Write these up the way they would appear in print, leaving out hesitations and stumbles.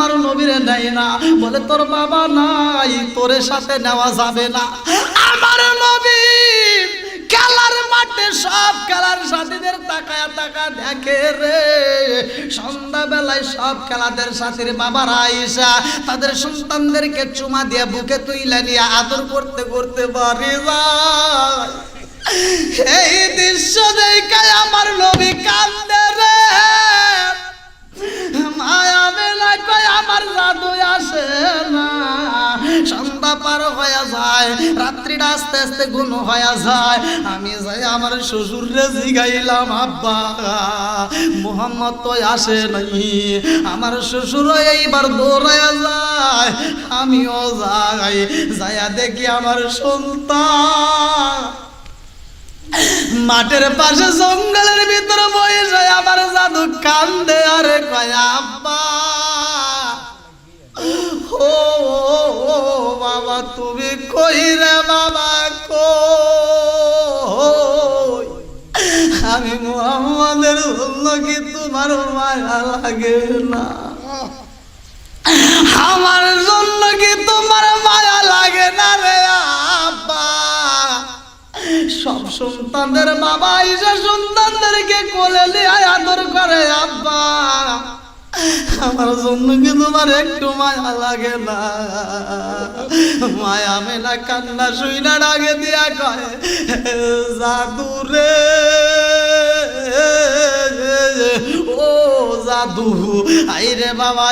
আমার নবীরে নেয় না, বলে তোর বাবা নাই, তোর সাথে নেওয়া যাবে না। আমার নবী খেলার মাঠে সব খেলার সাথীদের তাকায়া তাকা দেখে রে, সন্ধ্যাবেলায় সব খেলাদের সাথীর বাবারা আইসা তাদের সন্তানদেরকে চুমা দিয়ে বুকে তুইলা নিয়ে আদর করতে করতে বাড়ি যায়। এই দৃশ্য দেখে আমার নবী কান্দে রে, মায়া মেলা কয় আমার জাদু আসে না। সন্ধ্যা পার হয়ে যায়, রাত্রিটা আস্তে আস্তে গুণ হয়ে যায়। আমি যাই আমার শ্বশুরে জিগাইলাম, আব্বা মোহাম্মদ তো আসে নাই। আমার শ্বশুর এইবার দৌড়ায়া যায়, আমিও যাই, যাইয়া দেখি আমার সন্তান মাঠের পাশে জঙ্গলের ভিতরে বসে আমার জাদু কান্দে আরে কয় আব্বা ও বাবা তুমি কই রে বাবা কই? আমি মুহাম্মাদের জন্য কি তোমার মায়া লাগে না? আমার জন্য কি তোমার মায়া লাগে না রে আব্বা? সব সন্তানদের বাবা এসে সন্তানদেরকে কোলে নিয়ে আদর করে, আব্বা আমার জন্য কি তোমার একটু মায়া লাগে না? মায়া মেলা কান্না শুইনা ডাকে দিয়া কয় জাদু রে, ও জাদু আইরে বাবা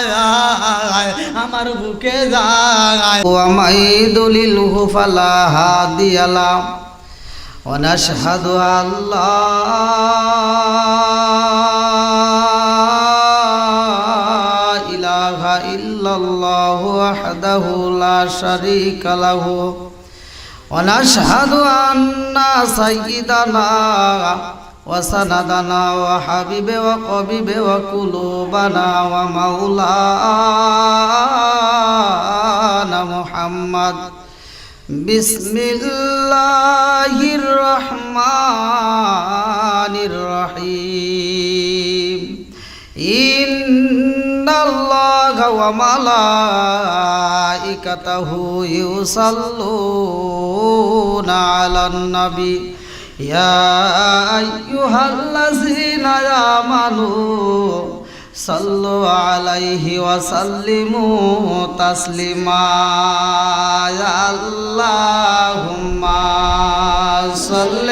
আয় আমার বুকে যায়। ও আমাই দলিল হুফালা হাদিয়ালা ونشهد أن لا إله إلا الله وحده لا شريك له ونشهد أن سيدنا وسندنا وحبيب وقبيب وقلوبنا ومولانا محمد بسم الله الرحمن الرحيم إن الله وملائكته يصلون على النبي يا أيها الذين آمنوا صلوا عليه وسلموا تسليما يا اللهم صل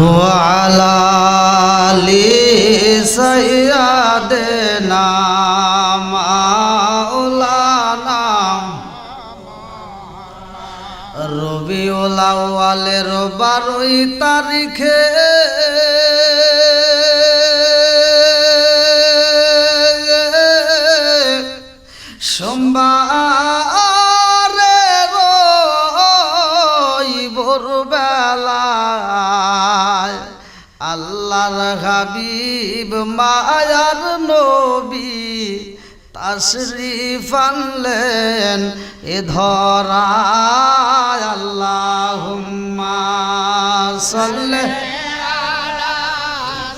وعلى آل سيدنا مولانا রবিউল আউয়ালের 12 তারিখে সোমবারে ভোরবেলায় আল্লাহর হাবিব মায়ার নবী তাশরীফ আনলেন এ ধরায়। আল্লাহুম্মা সাল্লি আলা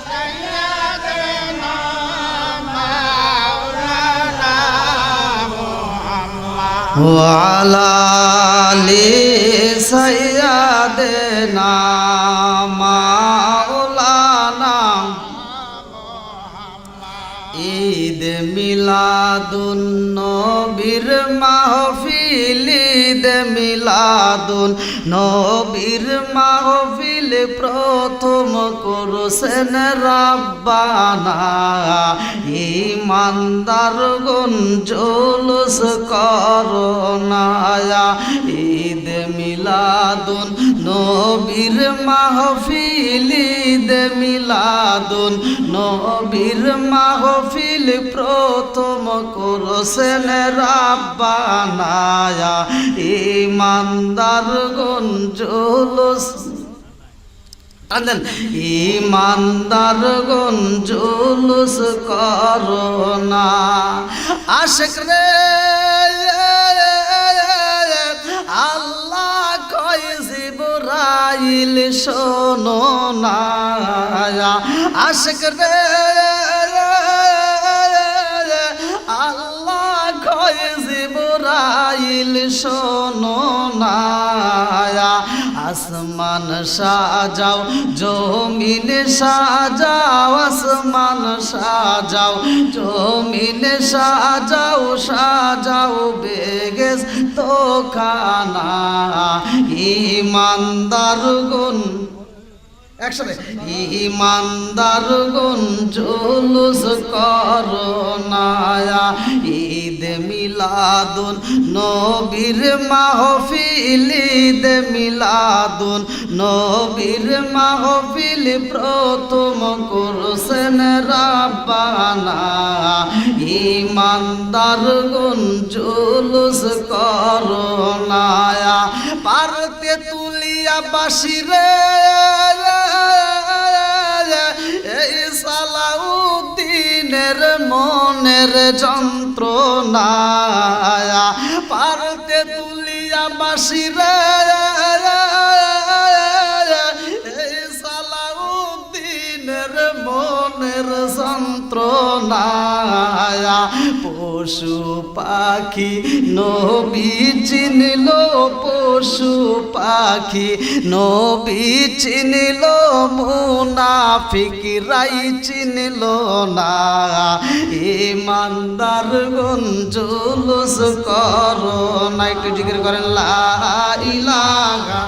সাইয়্যিদিনা মাওলানা মুহাম্মদ ওয়া আলা আলি সাইয়্যিদিনা মাওলানা ঈদ মিলাদুন নবীর মাহফিল, ঈদ মিলাদুন নবীর মাহফিল প্রথম করছেন রাব্বানা। ইমানদারগণ জুলুস করোনা, ঈদ মিলাদুন নবীর মাহফিল, ঈদ মিলাদুন নবীর মাহফিল প্রথম করছেন রাব্বানা। ইমানদারগণ জুলুস ইমানদারগণ জুলুস করোনা। আশিক রে আল্লাহ কয় জিবরাইল জিবরাইল শোনো না আশিক রে আল্লাহ কয় জিবরাইল শোনো না আসমান সাজাও জমিন সাজাও আসমান সাজাও জমিন সাজাও সাজাও বেগেস তো খানা ইমানদার গুন একসাথে ইমানদার গুন জুলুস করোনা ঈদ মিলাদুন নবীর মাহফিল ঈদ মিলাদুন নবীর মাহফিল প্রথম করছেন রাব্বানা ইমানদার গুন জুলুস করোনা পারতে তুলিয়া বাসিরে এই সালাউদ্দিনের মনের যন্ত্রণা পারতে তুলিয়া বাসিরে এই সালাউদ্দিনের মনের যন্ত্রণা পশু পাখি নবী চিনল পশু পাখি নবী চিনল মুনাফিকরাই চিনল না ইমানদার গুন জুলুস করো না একটু জিকির করেন লা ইলাহা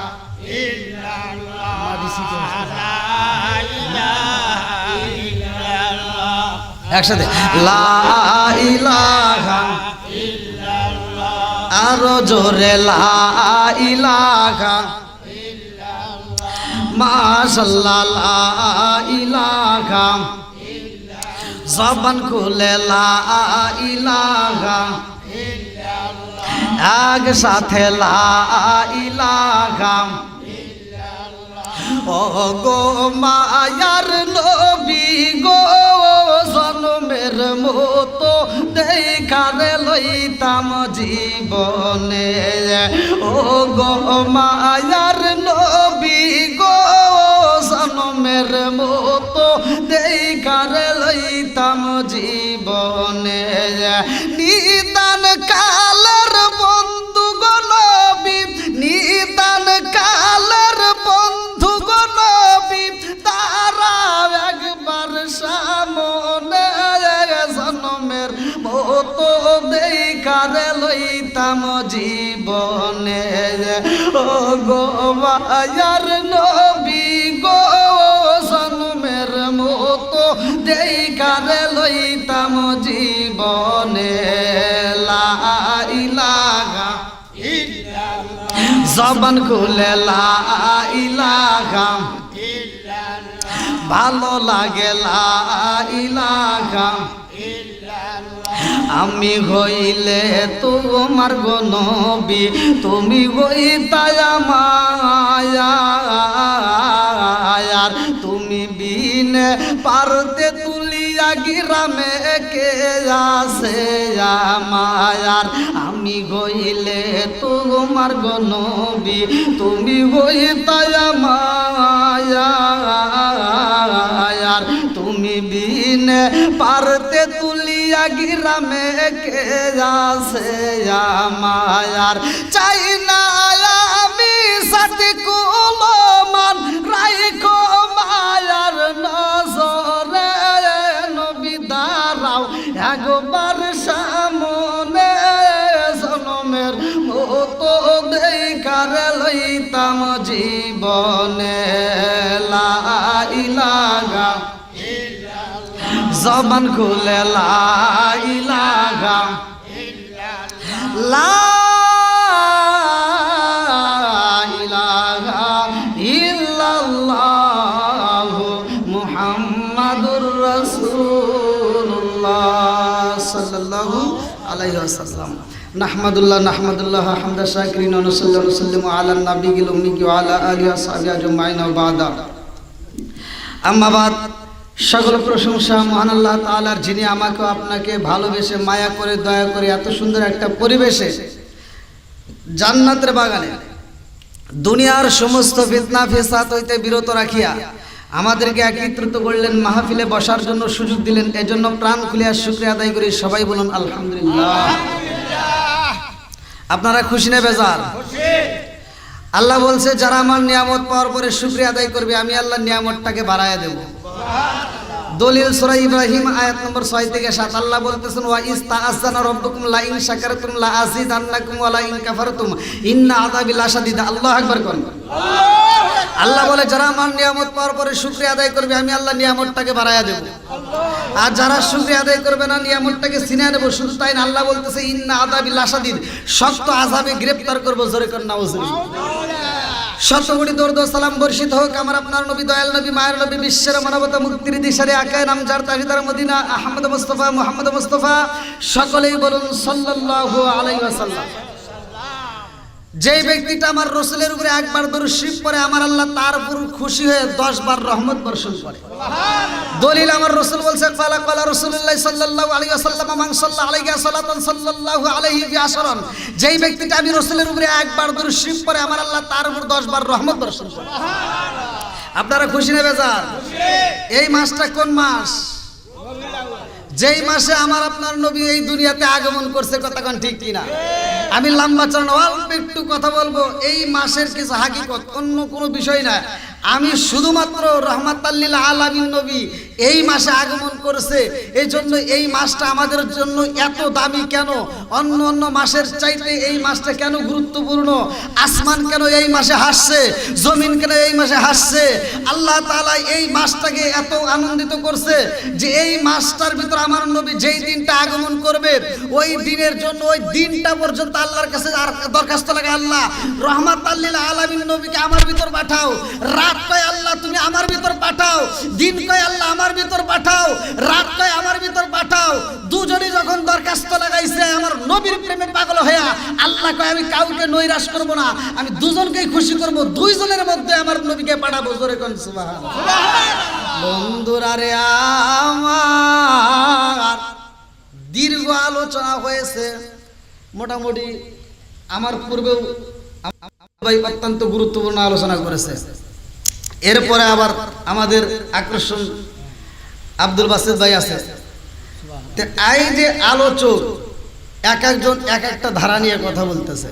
একসাথে লা ইলাহা আরো জোরে লা ইলাহা মাশাআল্লাহ লা ইলাহা জবান খুলে লা ইলাহা এক সাথে লা ইলাহা ও গো মায়ার নবী গো জন্মের মতো দেখারে লইতাম জীবনে ও গো মায়ার নবী গো জন্মের মতো দেখারে লইতাম জীবনে নিদান কালের বন্ধু গো নবী নিদান কালের বন্ধু গো নবী তারা একবার সামনে জন্মের মতো দেখারে লইতাম জীবনে ও গো মায়ার নবী গো জন্মের মতো দেখারে লইতাম জীবনে লা ইলাহা জবান খুলে লা ইলাহা ভালো লাগে লা ইলাহা আমি হইলে তোমার গো নবী তুমি হইতায় আমার তুমি বিনে পারতে তুলিয়া গ্রামে কে আসে আমার আমি হইলে তোমার গো নবী তুমি হইতায় আমার তুমি বিনে পারতে তুলিয়া গ্রামে কে আসে আমার চাই না আমি সাথে কুলমান রাইখো মায়ার নজরে নবী দাঁড়াও একবার সামনে জনমের মতো দেখারে লইতাম জীবনে লা ইলাহা জবান খুলে লা ইলাহা লা ইলাহা ইল্লাল্লাহ মুহাম্মাদুর রাসূলুল্লাহ সাল্লাল্লাহু আলাইহি ওয়াসাল্লাম নাহমাদুল্লাহ হামদা শাকিরিন ওয়া সাল্লাল্লাহু আলা নবিয়িল উম্মি ওয়া আলা আলিহি ওয়া সাহবিহি আজমাইন ওয়া বাদা আম্মা বাদ সকল প্রশংসা মহান আল্লাহ তাআলার, যিনি আমাকে আপনাকে ভালোবেসে মায়া করে দয়া করে এত সুন্দর একটা পরিবেশে জান্নাতের বাগানে দুনিয়ার সমস্ত ফিতনা ফিসাদ হইতে বিরত রাখিয়া আমাদেরকে একত্রিত করলেন, মাহফিলে বসার জন্য সুযোগ দিলেন। এজন্য প্রাণ খুলিয়া শুকরিয়া আদায় করি। সবাই বলুন আলহামদুলিল্লাহ। আপনারা খুশি না বেজার? আল্লাহ বলছে যারা আমার নিয়ামত পাওয়ার পরে শুকরিয়া আদায় করবে আমি আল্লাহ নিয়ামতটাকে বাড়ায়া দেব। দলিল সূরা ইব্রাহিম আয়াত নম্বর 6 থেকে 7 আল্লাহ বলতেছেন ওয়া ইস্তাআযানা রাব্বুকুম লা ইন শাকারতুম লা আযীদান্নাকুম ওয়া লা ইন কাফারতুম ইন্না আযাবি লাশাদীদ। আল্লাহু আকবার কোন। আল্লাহ বলে যারা আমার নিয়ামত পাওয়ার পরে শুকরিয়া আদায় করবে আমি আল্লাহ নিয়ামতটাকে বাড়ায়া দেব। আর যারা শুকরিয়া আদায় করবে না নিয়ামতটাকে ছিনিয়ে নেব। শুধু তাই না, আল্লাহ বলতেছে ইন্না আযাবি লাশাদীদ, শক্ত আযাবে গ্রেফতার করব। জোরে কোন নাউজুবিল্লাহ। শতকোটি দরুদ ও সালাম বর্ষিত হোক আমার আপনার নবী, দয়াল নবী, মায়ের নবী, বিশ্বের মানবতা মুক্তির দিশারি আকায়ে নামজার তাজদার মদিনা আহমদ মুস্তাফা মুহাম্মদ মুস্তাফা। সকলেই বলুন সাল্লাল্লাহু আলাইহি ওয়াসাল্লাম। যেই ব্যক্তিটা আমার রাসূলের উপরে একবার দরুদ শরীফ পড়ে আমার আল্লাহ তার উপর খুশি হয়ে 10 বার রহমত বর্ষণ করে। দলিল আমার রাসূল বলছে ক্বালা ক্বালা রাসূলুল্লাহ সাল্লাল্লাহু আলাইহি ওয়াসাল্লাম মান সাল্লা আলাইহি সালাতান সাল্লাল্লাহু আলাইহি বিআশরান। যেই ব্যক্তিটা আমি রাসূলের উপরে একবার দরুদ শরীফ পড়ে আমার আল্লাহ তার উপর 10 বার রহমত বর্ষণ করে। আপনারা খুশি না বেজার? এই মাসটা কোন মাস? যেই মাসে আমার আপনার নবী এই দুনিয়াতে আগমন করছে। কথা কোন ঠিক কিনা? আমি লম্বা চড়ানো অল্প একটু কথা বলবো। এই মাসের কিছু হাকিকত, অন্য কোনো বিষয় না। আমি শুধুমাত্র রহমাতাল লিল আলামিন নবী এই মাসে আগমন করেছে, এই জন্য এই মাসটা আমাদের জন্য এত দামি কেন, অন্য অন্য মাসের চাইতে এই মাসটা কেন গুরুত্বপূর্ণ, আসমান কেন এই মাসে হাসছে, জমিন কেন এই মাসে হাসছে, আল্লাহ তাআলা এই মাসটাকে এত আনন্দিত করছে যে এই মাসটার ভিতর আমার নবী যেই দিনটা আগমন করবে ওই দিনের জন্য ওই দিনটা পর্যন্ত আল্লাহর কাছে আর দরখাস্ত লাগে, আল্লাহ রহমাতাল লিল আলামিন নবীকে আমার ভিতর পাঠাও। রাত কয় আল্লাহ তুমি আমার ভিতর পাঠাও, দিন কয় আল্লাহ আমার ভিতর পাঠাও, রাত কয় আমার ভিতর পাঠাও। দুজনই যখন দরখাস্ত লাগাইছে আমার নবীর প্রেমে পাগল হইয়া আল্লাহ কয় আমি কাউকে নৈরাশ করব না, আমি দুজনকেই খুশি করব, দুইজনের মধ্যে আমার নবীকে পাঠাবো। জোরে কোন সুবহানাল্লাহ। বন্ধুরা রে আমার দীর্ঘ আলোচনা হয়েছে, মোটামুটি আমার পূর্বেও ভাই অত্যন্ত গুরুত্বপূর্ণ আলোচনা করেছে। এরপরে আবার আমাদের আকর্ষণ আব্দুল বাসিত ভাই আছে। এই যে আলোচক এক একজন এক একটা ধারা নিয়ে কথা বলতেছে,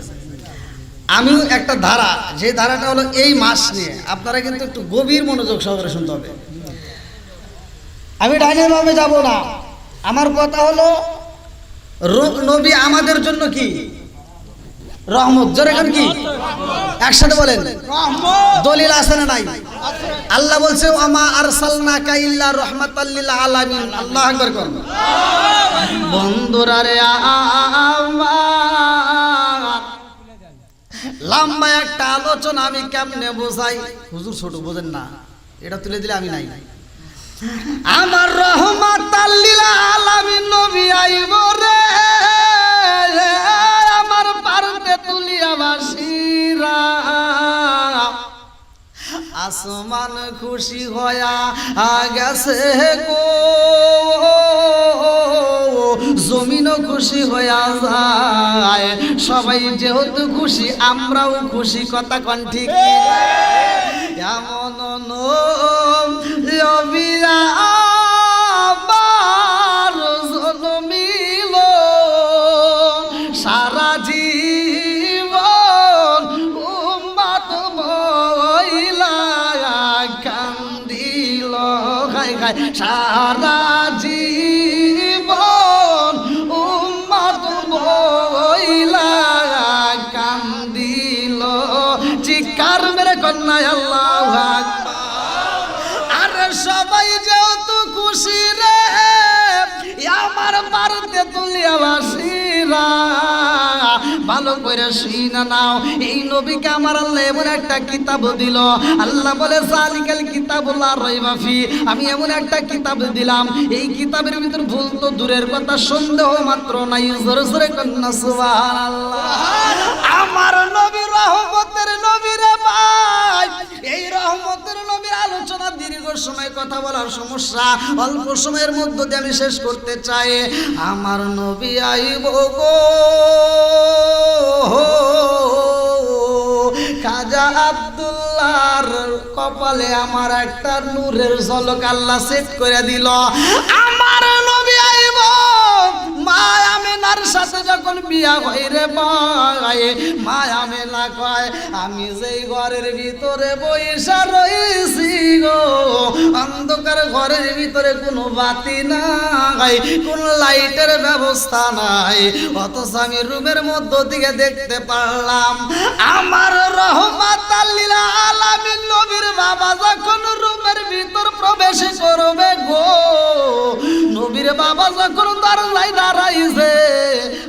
আমিও একটা ধারা, যে ধারাটা হলো এই মাস নিয়ে। আপনারা কিন্তু একটু গভীর মনোযোগ সহকারে শুনতে হবে। আমি ডাইনের ভাবে যাব না। আমার কথা হলো নবী আমাদের জন্য কি রহমত। জোরে কোন কি? একসাথে বলেন দলিল আছে না নাই? আল্লাহ বলছে ওমা আরসালনাকা ইল্লা রাহমাতাল লিল আলামিন। আল্লাহু আকবার কোন। বন্ধুরা রে আমার লম্বা একটা আলোচনা আমি কেমনে বোঝাই, হুজুর ছোট বোঝেন না, এটা তুলে দিলে আমি নাই। আমার রহমাতাল লিল আলামিন নবী আইব রে আমার পারতে তুলিয়া বাসিরা, আসমান খুশি হয়া গেছে গো, জমিনও খুশি হইয়া যায়, সবাই যেহেতু খুশি আমরাও খুশি। কথা কোন ঠিক? এমন নবিয়া আবার জন্মিল সারা জীবন উম্মত বইলা কান্দিল, খায় খায় সারা জীবন উম্মত বইলা কান্দিল। চিৎকার মেরে কন্যা আল্লাহু আকবার। আরে সবাই যেহেতু খুশি রে আমার বাড়িতে তুলিয়া বাসিরা, ভালো করে শুনা নাও। এই নবীকে আমার আল্লাহ এমন একটা কিতাব দিল, আল্লাহ বলে জালিকাল কিতাবুল লা রাইবা ফি, আমি এমন একটা কিতাব দিলাম এই কিতাবের ভিতর ভুল তো দূরের কথা সন্দেহ মাত্র নাই। জোরে জোরে কন্যা সুবহানাল্লাহ। আমার নবী রহমতের নবী রে ভাই, এই রহমতের নবীর আলোচনা দীর্ঘ সময় কথা বলার সমস্যা, অল্প সময়ের মধ্যে দিয়ে আমি শেষ করতে চাই। আমার নবী আইব গো খাজা আব্দুল্লাহর কপালে আমার একটা নূরের ঝলক আল্লাহ সেট করে দিল। আমার নবী আইব মা আমেনার সাথে যখন বিয়া হয় রে ভাই, মা আমেনা কয় আমি যেই ঘরের ভিতরে বইসা রইছি গো, অন্ধকার ঘরের ভিতরে কোনো বাতি নাই, কোন লাইটের ব্যবস্থা নাই, অথচ আমি রুমের মধ্য থেকে দেখতে পারলাম আমার রহমাতাল লিল আলামিন নবীর বাবা যখন রুমের ভিতর প্রবেশ করবে গো, নবীর বাবা যখন দরজায় দাঁড়াইছে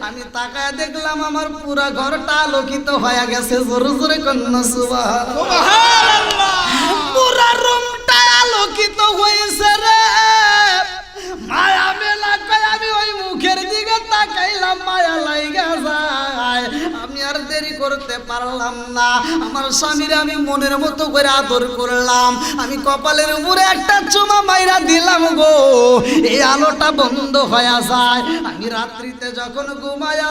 আমি তাকায় দেখলাম আমার পুরা ঘরটা আলোকিত হয়ে গেছে। জোরে জোরে কন্যা সুবহানাল্লাহ। পুরা রুমটা আলোকিত হয়েছে রে। মায়া মেলা কয় আমি ওই মুখের দিকে তাকাইলাম, মায়া লাইগা যায়। আমি আর দেরি করতে পারলাম না, আমার স্বামীর আমি মনের মতো করে আদর করলাম, আমি কপালের উপরে একটা চুমা মাইরা দিলাম গো, এই আলোটা বন্ধ হয়ে যায়। আমি রাত্রিতে যখন ঘুমায়া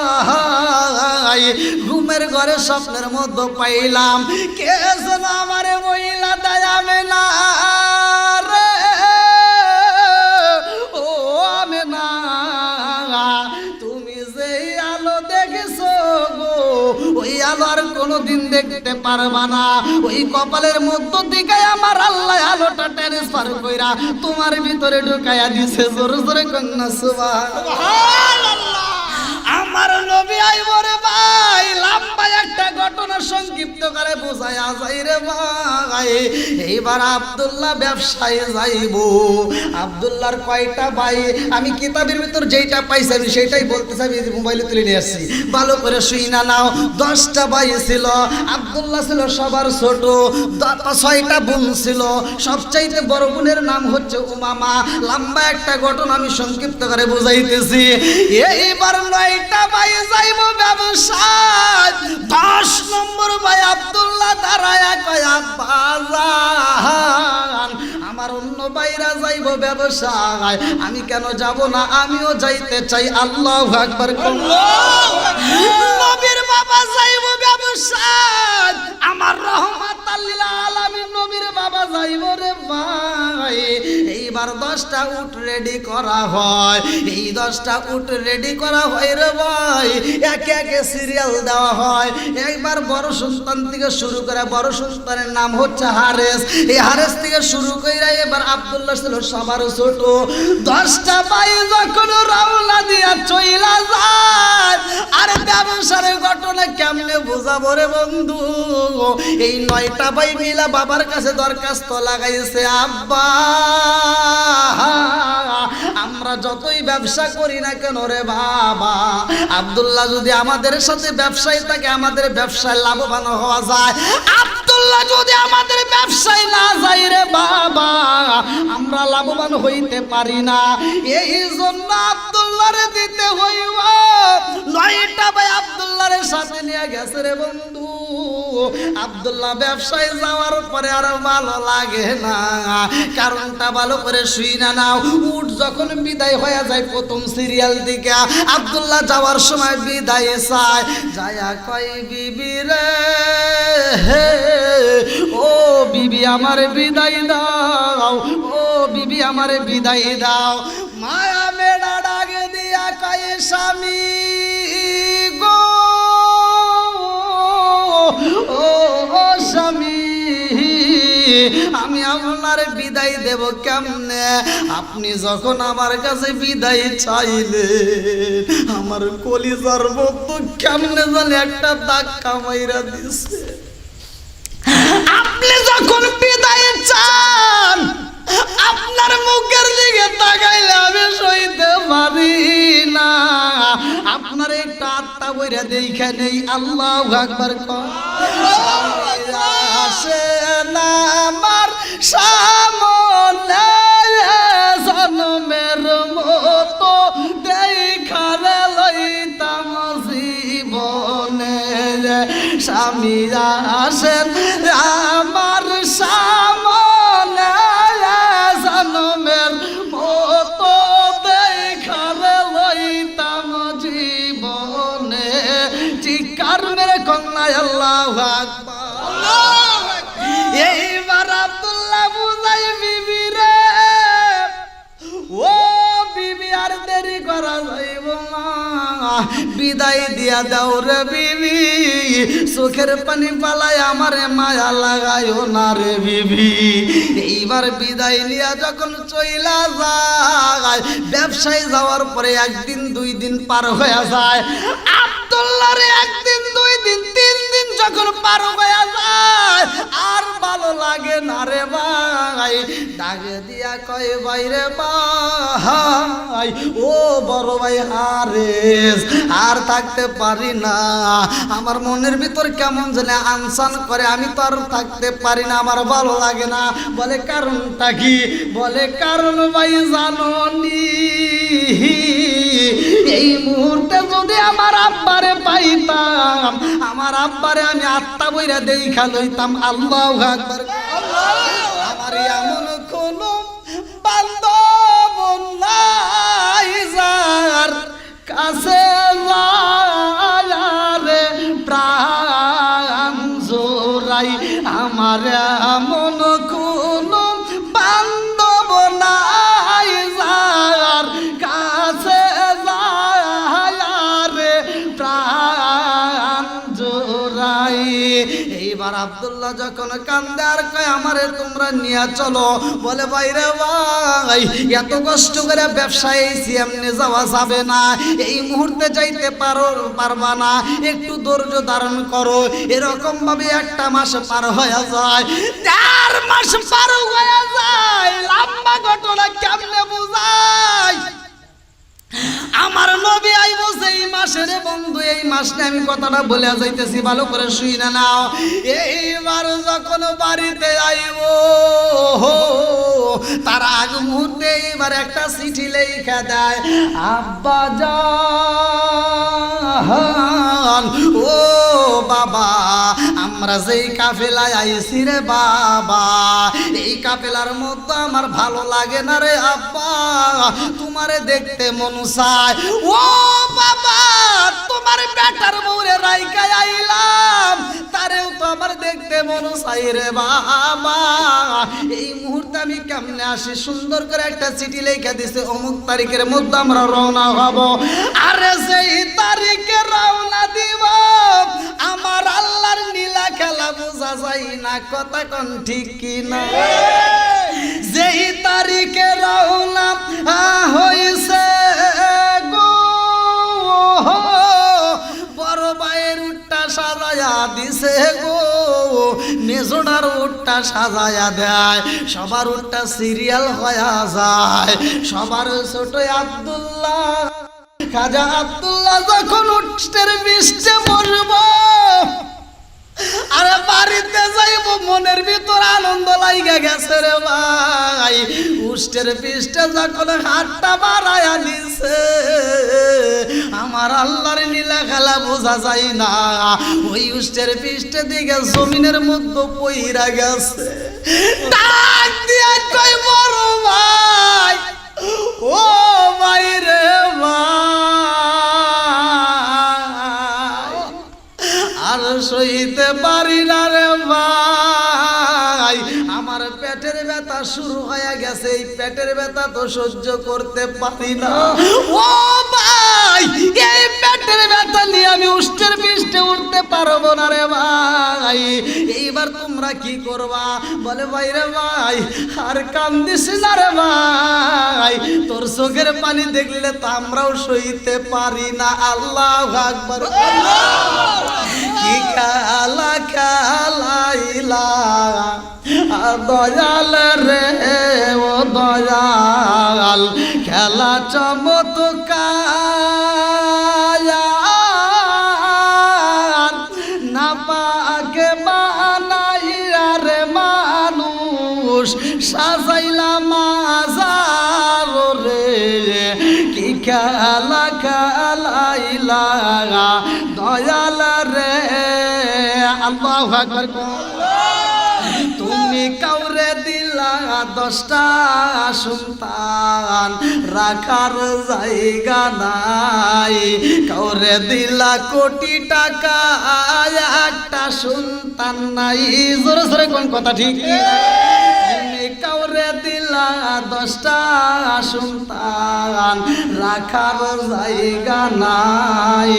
যাই ঘুমের ঘরে স্বপ্নের মধ্যে পাইলাম কে যেন আমারে মহিলা দয়া মেলা রে, ও আমেনা তুমি যে আলো দেখেছো গো, ওই আলো আর কোনোদিন দেখতে পারবা না। ওই কপালের মধ্য থেকে আমার আল্লাহ আলোটা ট্রান্সফার কইরা তোমার ভিতরে ঢুকাইয়া দিছে। জোরে জোরে কন্যা সুবহানাল্লাহ। আমার নবী আইব রে ভাই, লম্বা একটা ঘটনা সংক্ষিপ্ত করে বোঝায়া যায় রে ভাই। এইবার আব্দুল্লাহ ব্যবসায় যাইব। আব্দুল্লাহর কয়টা ভাই আমি কিতাবের ভিতর যেইটা পাইছি আমি সেটাই বলতে চাই, মোবাইলে তুলে নিয়ে আসছি, ভালো করে শুই না নাও। 10টা ভাই ছিল, আব্দুল্লাহ ছিল সবার ছোট, 6টা বোন ছিল, সবচাইতে বড় বোনের নাম হচ্ছে উমামা। লম্বা একটা ঘটনা আমি সংক্ষিপ্ত করে বুঝাইতেছি। এইবার 9টা ভাই যাইব ব্যবসায়, 10 নম্বর ভাই আব্দুল্লাহ দাঁড়ায় কয় আব্বাজান আমার অন্য ভাইরা যাইব ব্যবসায়, আমি কেন যাব না, আমিও যাইতে চাই। আল্লাহু আকবার। নবীর বাবা যাইব ব্যবসায়, আমার রহমাতাল লিল আলামিন নবীর বাবা যাইব রে ভাই। এইবার 10টা উট রেডি করা হয়, এই 10টা উট রেডি করা হয় রে ভাই, একে একে সিরিয়াল দেওয়া হয়। একবার বড় সন্তান থেকে শুরু করে, বড় সন্তানের নাম হচ্ছে হারেস, এই হারেস থেকে শুরু করে এবার আব্দুল্লাহ ছিল সবার ছোট। 10টা ভাই যখন রওনা দিয়া চইলা যায়, আর ব্যবসার ঘটনা কেমনে বোঝাবো রে বন্ধু। এই 9টা ভাই মিলা বাবার কাছে দরখাস্ত লাগাইছে, আব্বা আমরা যতই ব্যবসা করি না কেন রে বাবা, আব্দুল্লাহ যদি আমাদের সাথে ব্যবসায় থাকে আমাদের ব্যবসায় লাভবান হওয়া যায়, আব্দুল্লাহ যদি আমাদের ব্যবসায় না যায় রে বাবা আমরা লাভবান হইতে পারি না। এই জন্য আব্দুল্লাহরে দিতে হইব। 9টা ভাই আব্দুল্লাহর সাথে নিয়ে গেছে রে বন্ধু। আব্দুল্লাহ ব্যবসায় যাওয়ার পরে আর ভালো লাগে না, কারণটা ভালো করে শুই না নাও। উঠ যখন বিদায় হয়ে যায় প্রথম সিরিয়াল দিকে, আব্দুল্লাহ যাওয়ার সময় বিদায় চায়, যায়া কয় বিবি রে, ও বিবি আমার বিদায় দাও, ও বিবি আমার বিদায় দাও। মায়া মেডা ডাকে দিয়া কয় স্বামী গো, ও স্বামী আমি আপনার বিদায় দেব কেমনে? আপনি যখন আমার কাছে বিদায় চাইলেন আমার কলিজার মতো কেমনে জানি একটা ধাক্কা মাইরা দিছে। আপনি যখন বিদায় চান আপনার মুখের দিকে তাকাইলে আমি সইতে পারি না, আপনার একটা আত্মা বইরা দেখা নেই। আল্লাহু আকবার। আসে না আমার সামনে জন্মের মতো দেখারে লইতাম জীবনে, স্বামী আসেন আমার সামনে জন্মের মতো দেখারে লইতাম জীবনে। চিৎকার মেরে কন্যা আল্লাহু চোখের পানি পালায় আমারে মায়া লাগায়ও না রে বিবি। এইবার বিদায় নিয়া যখন চইলা যায়, ব্যবসায় যাওয়ার পরে একদিন 2 দিন পার হয়ে যায়, আব্দুল্লাহর একদিন 2 দিন 3 দিন যখন পার হয়ে যায় আর ভালো লাগে না রে ভাই। ডাকে দিয়া কয় ভাই রে ভাই, ও বড় ভাই হারেস, আর থাকতে পারি না, আমার মনের ভিতর কেমন জানে আনসান করে, আমি তো আর থাকতে পারি না, আমার ভালো লাগে না। বলে কারণটা কি? বলে কারণ ভাই জানো নি, এই মুহূর্তে যদি আমার আব্বারে পাইতাম, আমার আব্বারে আমি আত্মা বইরা দেখা লইতাম। আল্লাহু আকবার। আমার এমন কোন বান্ধব নাই যার কাছে রে প্রাণ জোড়াই, আমার এমন কোন বান্ধব নাই যার কাছে রে প্রাণ জোড়াই। এইবার আব্দুল্লাহ যখন কান্দে আর কয় আমারে তোমরা নিয়ে চলো। বলে ভাইরে ভাই, এত কষ্ট করে ব্যবসায় এসে এমনি যাওয়া যাবে না, এই মুহূর্তে যাইতে পারবা না, একটু ধৈর্য ধারণ করো। এরকম ভাবে 1 মাস পার হয়ে যায়, 4 মাস পার হয়ে যায়। লম্বা ঘটনা কেমনে বুঝাই? আমার নবী আইব সেই মাসের বন্ধু, এই মাসে আমি কথাটা বলে যাইতেছি, ভালো করে শুই না নাও। এইবার যখন বাড়িতে আইব তার আগ মুহূর্তে এইবার একটা চিঠি লেখা দেয়, আব্বা জান, ও বাবা, আমরা যেই কাফেলায় আইছি রে বাবা, এই কাফেলার মধ্যে আমার ভালো লাগে না রে আব্বা, তোমারে দেখতে মন চায়। ও বাবা, তোমার বেটার বউরে রাইকা আইলাম, তারেও তো আমার দেখতে মন চাই রে বাবা। এই মুহূর্তে আমি কেমনে আসি? সুন্দর করে একটা চিঠি লেখা দিছে, অমুক তারিখের মধ্যে আমরা রওনা হব। আরে সেই তারিখে রওনা দিব, আমার আল্লাহর নীলা খেলা বোঝা যায় না, কথা কোন ঠিক কি না? যেই তারিখে রওনা হইছে গো, বড় ভাইয়ের উটটা সাজায়া দিছে গো, মেজোটার উটটা সাজায়া দেয়, সবার উটটা সিরিয়াল হয়ে যায়, সবার ছোট আব্দুল্লাহ, খাজা আব্দুল্লাহ যখন উটের পৃষ্ঠে বসবো, আরে বাড়িতে যাইব, মনের ভিতর আনন্দ লাইগা গেছে রে ভাই। উষ্টের পৃষ্ঠে যখন হাতটা বাড়ায়া দিছে, আমার আল্লাহর নীলা খেলা বোঝা যায় না, ওই উষ্টের পৃষ্ঠে দিকে জমিনের মধ্যে পইরা গেছে। ডাক দিয়া কই বড় ভাই, ও ভাই রে ভাই, আর সইতে পারি না রে ভাই, আমার পেটের ব্যথা শুরু হয়ে গেছে, এই পেটের ব্যথা তো সহ্য করতে পারি না। ও ভাই, এই পেটের ব্যথা নিয়ে আমি উষ্টের পৃষ্ঠে উঠতে পারবো না রে ভাই, এইবার তোমরা কি করবা? বলে ভাই রে ভাই, আর কান্দিস না রে ভাই, তোর চোখের পানি দেখলে তো আমরাও সইতে পারি না। আল্লাহু আকবার। কি খেলা খেলাইলা দয়াল রে, ও দয়াল, খেলা চমৎকার, না পাকে বানাইয়া রে মানুষ সাজাইলা মাজার রে, কি খেলা খেলাইলা দয়াল রে। আল্লাহু আকবার। তুমি কাউরে দিলা 10টা সন্তান, রাখার জায়গা নাই, কাউরে দিলা কোটি টাকা, একটা সন্তান নাই। জোরে জোরে কোন কথা ঠিক? তুমি কাউরে দিলা 10টা সন্তান রাখার জায়গা নাই,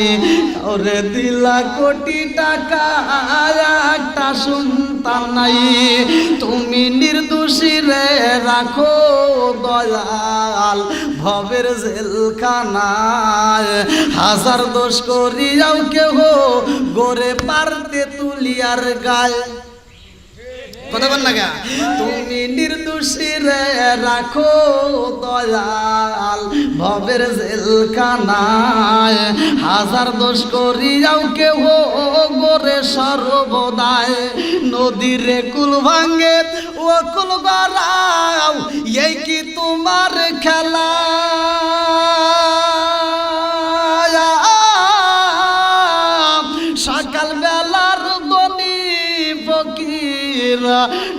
ওরে দিলা কোটি টাকা একটা সন্তান নাই। তুমি নির্দোষী রে রাখো দয়াল ভবের জেলখানায়, হাজার দোষ করিয়াও কেহ গোরে পারতে তুলিয়ার গায়। কথা বল না, তুমি নির্দোষী রে রাখো দয়াল ভবের জেলখানায়, হাজার দোষ করিয়াও কেহ গোরে সর্বদায়। নদীরে কুল ভাঙ্গে ও কুল গড়াও, এই কি তোমার খেলা? সকাল বেলার দনি ফকির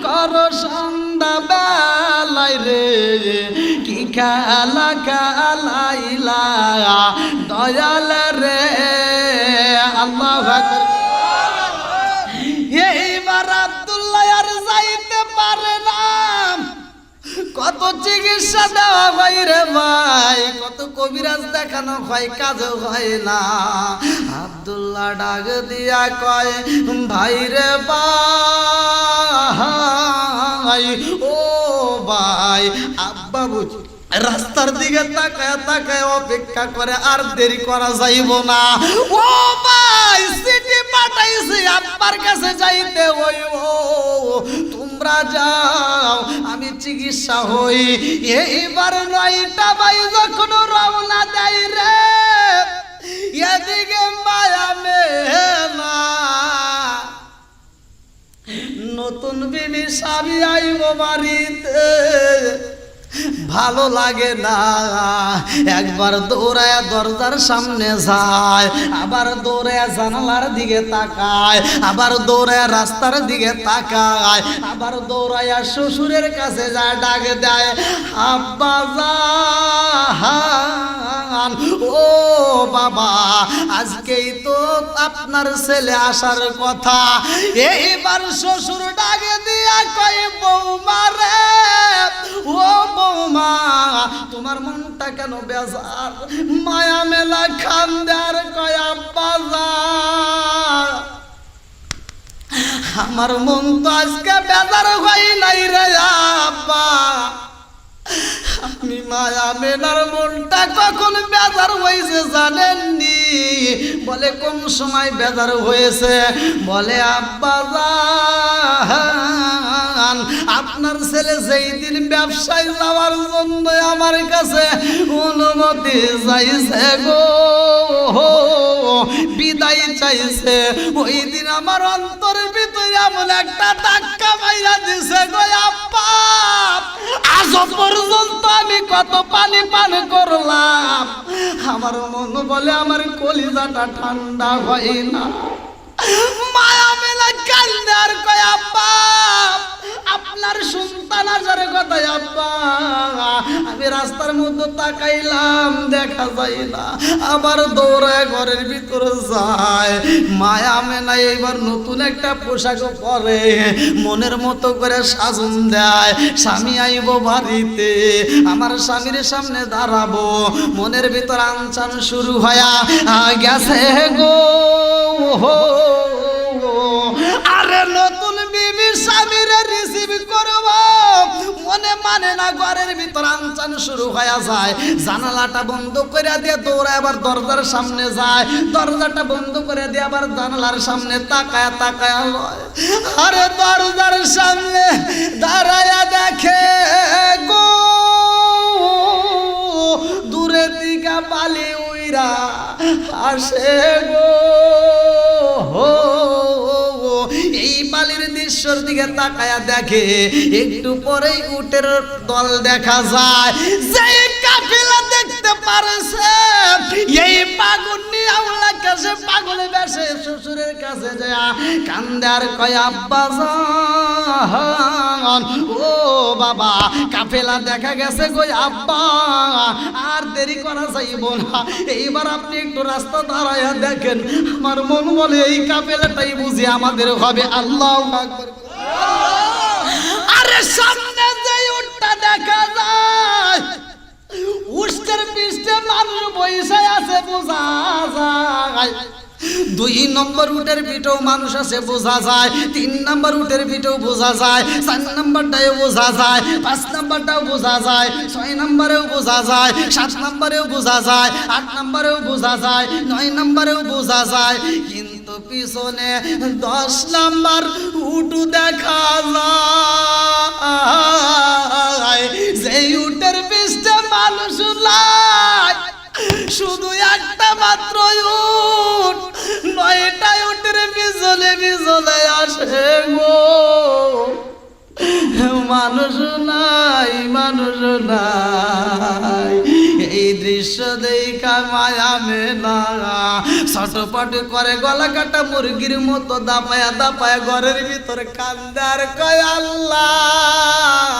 কর সন্ধ্যা বেলায় রে, কি খেলা খেলাইলা দয়াল রে। আল্লাহু আকবার। এইবার আব্দুল্লাহ আর যাইতে পারে না, কত চিকিৎসা দেওয়া হয় রে ভাই, কত কবিরাজ দেখানো হয়, কাজও হয় না। আব্দুল্লাহ ডাক দিয়া কয়, ভাই রে ভাই, ও ভাই, আব্বা বুঝি রাস্তার দিকে তাকায় তাকায় অপেক্ষা করে, আর দেরি করা যাইব না। ও ভাই, চিঠি পাঠাইছি আব্বার কাছে যাইতে হইব, তোমরা যাও, আমি চিকিৎসা হই। এইবার 9টা ভাই যখন রওনা দেয় রে, এদিকে মায়া মেনা নতুন বিবি স্বামী আইব বাড়িতে, ভালো লাগে না। একবার দৌড়ায় দরজার সামনে যায়, আবার দৌড়ায় জানালার দিকে তাকায়, আবার দৌড়ায় রাস্তার দিকে তাকায়, আবার দৌড়ায় শ্বশুরের কাছে যায়, ডাক দেয়, আব্বা জান, ও বাবা, আজকেই তো আপনার ছেলে আসার কথা। এইবার শ্বশুর ডাকে দিয়া কয়, বৌমা রে, ও বৌমা, তোমার মনটা কেন বেজার? মায়া মেলা খান্দার কয়, আব্বা জান, আমার মন তো আজকে বেজার হয় নাই রে আব্বা। আমি মায়া মেলার মনটা কখন বেজার হয়েছে জানেননি? বলে কোন সময় বেজার হয়েছে? বলে আব্বা জান, আপনার ছেলে যেই দিন ব্যবসায় যাওয়ার জন্য আমার কাছে অনুমতি চাইছে গো, বিদায় চাইছে, ওই দিন আমার অন্তরের ভিতরে এমন একটা ধাক্কা মাইরা দিছে গো আব্বা, আজ পর্যন্ত আমি কত পানি পান করলাম, আমার মন বলে আমার কলিজাটা ঠান্ডা হয় না। মায়া মেলা কান্দে আর কয়, আব্বা, আপনার সন্তান আসার কথা আব্বা, আমি রাস্তার মধ্যে তাকাইলাম, দেখা যায় না, আবার দৌড়ায় ঘরের ভিতরে যায়। মায়া মেলা এইবার নতুন একটা পোশাক পরে, মনের মতো করে সাজুন দেয়, স্বামী আইব বাড়িতে, আমার স্বামীর সামনে দাঁড়াবো, মনের ভিতর আনচান শুরু হয়া গেছে গো। আরে নতুন বিবি স্বামীরে রিসিভ করব, মনে মানে না, ঘরের ভিতর আনচান শুরু হয়ে যায়। জানালাটা বন্ধ করে দিয়ে দৌড়ায় আবার দরজার সামনে যায়, দরজাটা বন্ধ করে দিয়ে আবার জানালার সামনে তাকায় তাকায় লয়। আরে দরজার সামনে দাঁড়ায়া দেখে গো, দূরে দিকে বালি উইরা আসে গো। এই বালির দৃশ্যর দিকে তাকায়া দেখে, একটু পরেই উটের দল দেখা যায়। যে কাফেলা দেখতে পারছে, এই পাগল আউলা কাছে পাগলে বেশে শ্বশুরের কাছে যায়, কান্দে আর কয়, আব্বা জান, ও বাবা, কাফেলা দেখা গেছে গো আব্বা, আর দেরি করা যাইব না, এইবার আপনি একটু রাস্তা দাঁড়ায়া দেখেন। আমার মন বলে এই কাফেলাটাই বুঝি আমাদের হবে। আল্লাহু আকবার। আরে সামনে যে উটটা দেখা মানুষ বইসা আছে বোঝা যায়। 2 নম্বর উটের পিঠেও মানুষ আছে বোঝা যায়, 3 নম্বর উটের পিঠেও বোঝা যায়, 4 নম্বরটাও বোঝা যায়, 5 নম্বরটাও বোঝা যায়, 6 নম্বরেও বোঝা যায়, 7 নম্বরেও বোঝা যায়, 8 নম্বরেও বোঝা যায়, 9 নম্বরেও বোঝা যায়, কিন্তু পিছনে 10 নম্বর উটু দেখা যায়। যেই উটের পিছনে মানুষ নাই, শুধু একটা মাত্র উট, 9টা উটের পিছনে পিছনে আসে গো। মানুষ নাই, মানুষ নাই। এই দৃশ্য দেখা মায়া মেলা ছটপট করে গলা কাটা মুরগির মতো দাপায়া দাপায়া ঘরের ভিতর কান্দার কয় আল্লাহ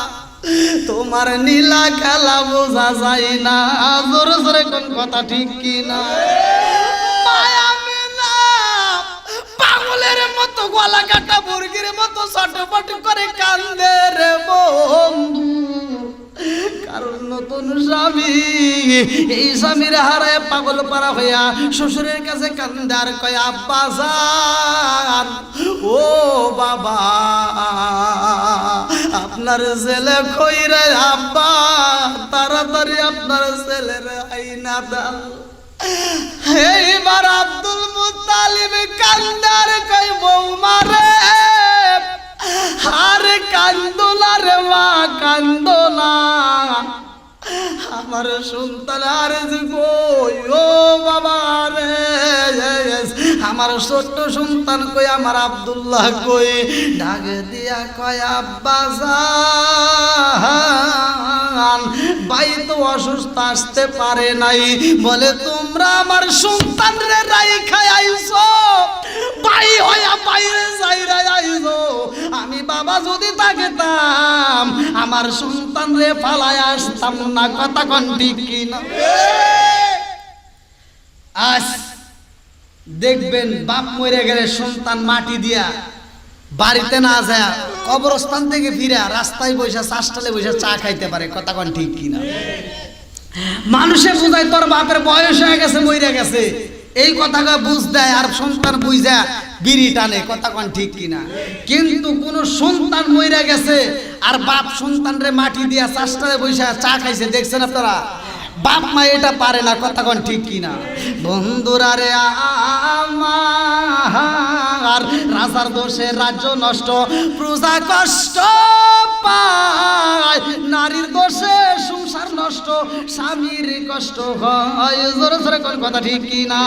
তোমার নীলা খেলা বোঝা যায় না। জোরে জোরে কোন কথা ঠিক কি না? মায়া মেলা পাগলের মতো গলা কাটা মুরগির মতো ছটপট করে কান্দে রে বন্ধু। কারণ নতুন স্বামী, এই স্বামীর হারায় পাগল পারা হইয়া শ্বশুরের কাছে কান্দার কয় আব্বা জান, ও বাবা আপনার ছেলে কই রে আব্বা, তাড়াতাড়ি আপনার ছেলের আইনা দাও। এইবার আব্দুল মুত্তালিব কান্দার কই বৌমা রে, আরে কান্দোলা রে মা কান্দোলা, আমার সন্তান আর কই ও বাবা রে, আমার ছোট্ট সন্তান কই, আমার আব্দুল্লাহ কই? ডাক দিয়া কয় আব্বা জান ভাই তো অসুস্থ আসতে পারে নাই, বলে তোমরা আমার সন্তান রে রাইখা আইছো, ভাই হইয়া বাইরে যাইরা আইছো। আমি বাবা যদি থাকতাম আমার সন্তান রে ফালায় আসতাম না। কথা কোন ঠিক কি না? আজ দেখবেন বাপ মরে গেলে সন্তান মাটি দিয়া বাড়িতে না যায় কবরস্থান থেকে ফিরে রাস্তায় বসে চাষটালে বসে চা খাইতে পারে। কথা কোন ঠিক কি না? মানুষে বুঝায় তোর বাপের বয়স হয়ে গেছে, মরে গেছে, এই কথাটা বুঝ দেয় আর সন্তান বুঝা বিড়ি টানে। কথা কোন ঠিক কিনা? কিন্তু কোন সন্তান মরে গেছে আর বাপ সন্তান রে মাটি দিয়া চাষটালে বসে চা খাইছে, দেখছেন আপনারা? বাপ মা এটা পারে না। কথা কোন ঠিক কিনা? বন্ধুরা রে আমার, রাজার দোষে রাজ্য নষ্ট, প্রজা কষ্ট পায়, নারীর দোষে সংসার নষ্ট, স্বামীর কষ্ট হয়। জোরে জোরে কোন কথা ঠিক কিনা?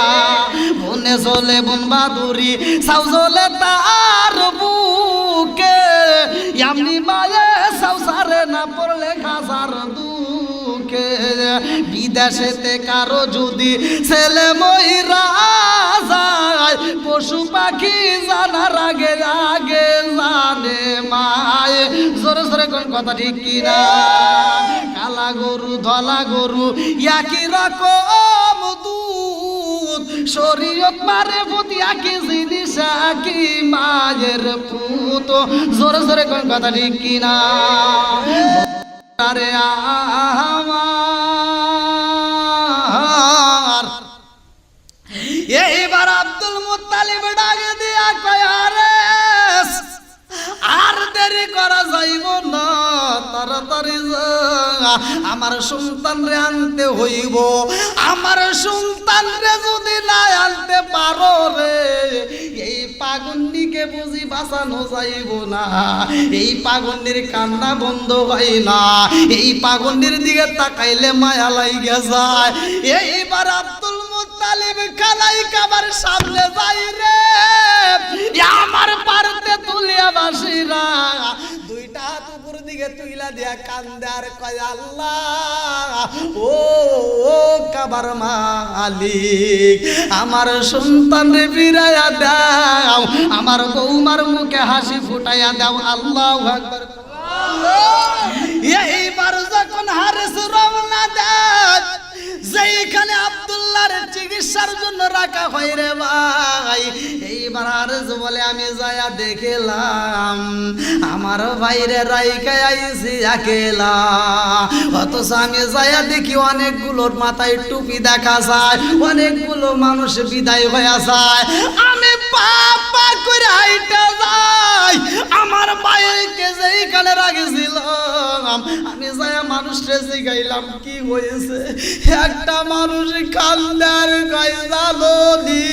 বনে চলে বন বাদুরি, সাউ চলে তার বুকে, এমনি মায়ে সাউ সারে না পড়লে খাসার দুঃখে। বিদেশেতে কারো যদি ছেলে মইরা যায়, পশু পাখি জানার আগে আগে জানে মায়। জোরে জোরে কোন কথা ঠিক কিনা? কালা গরু ধলা গরু একই রকম দুধ, শরীয়ত মারে প্রতি একই জিনিস একই মায়ের পুত। জোরে জোরে কোন কথা ঠিক কিনা? আরে আমার, এইবার আব্দুল মুত্তালিব ডাকে দিয়া কয় আরে আর দেরি করা যাইব না, তাড়াতাড়ি আমার সন্তান রে আনতে হইব। আমার সন্তান রে যদি না আনতে পারো রে, এই পাগন্ডিকে বুঝি বাঁচানো যাইব না। এই পাগন্ডির কান্না বন্ধ হয় না, এই পাগন্ডির দিকে তাকাইলে মায়া লাইগা যায়। এইবার আব্দুল মুত্তালিব খালাই কাবার সামনে যাই রে, আমার পারতে তুলিয়া বাসিরা দুইটা হাত উপর দিকে তুইলা দিয়া কান্দে আর কয় আল্লাহ, ও কাবার মালিক, আমার সন্তান রে ফিরাইয়া দাও, আমার বৌমার মুখে হাসি ফুটাইয়া দাও। আল্লাহু আকবার। এইবার যখন হারেস রওনা দেয়, যেইখানে আব্দুল্লাহর চিকিৎসার জন্য রাখা হয় রে ভাই। এইবার আরজ বলে আমি যায়া দেখলাম আমার ভাইরে রাইকা আইছি একেলা, অথচ আমি যায়া দেখি অনেকগুলোর মাথায় টুপি দেখা যায়, অনেকগুলো মানুষ বিদায় হয়ে যায়। আমি পাপা করে হাইটা যাই আমার ভাইকে যেইখানে রাখেছিলাম, আমি যায়া মানুষরে জিগাইলাম কি হয়েছে। একটা মানুষ কান্দার গায়ে জানি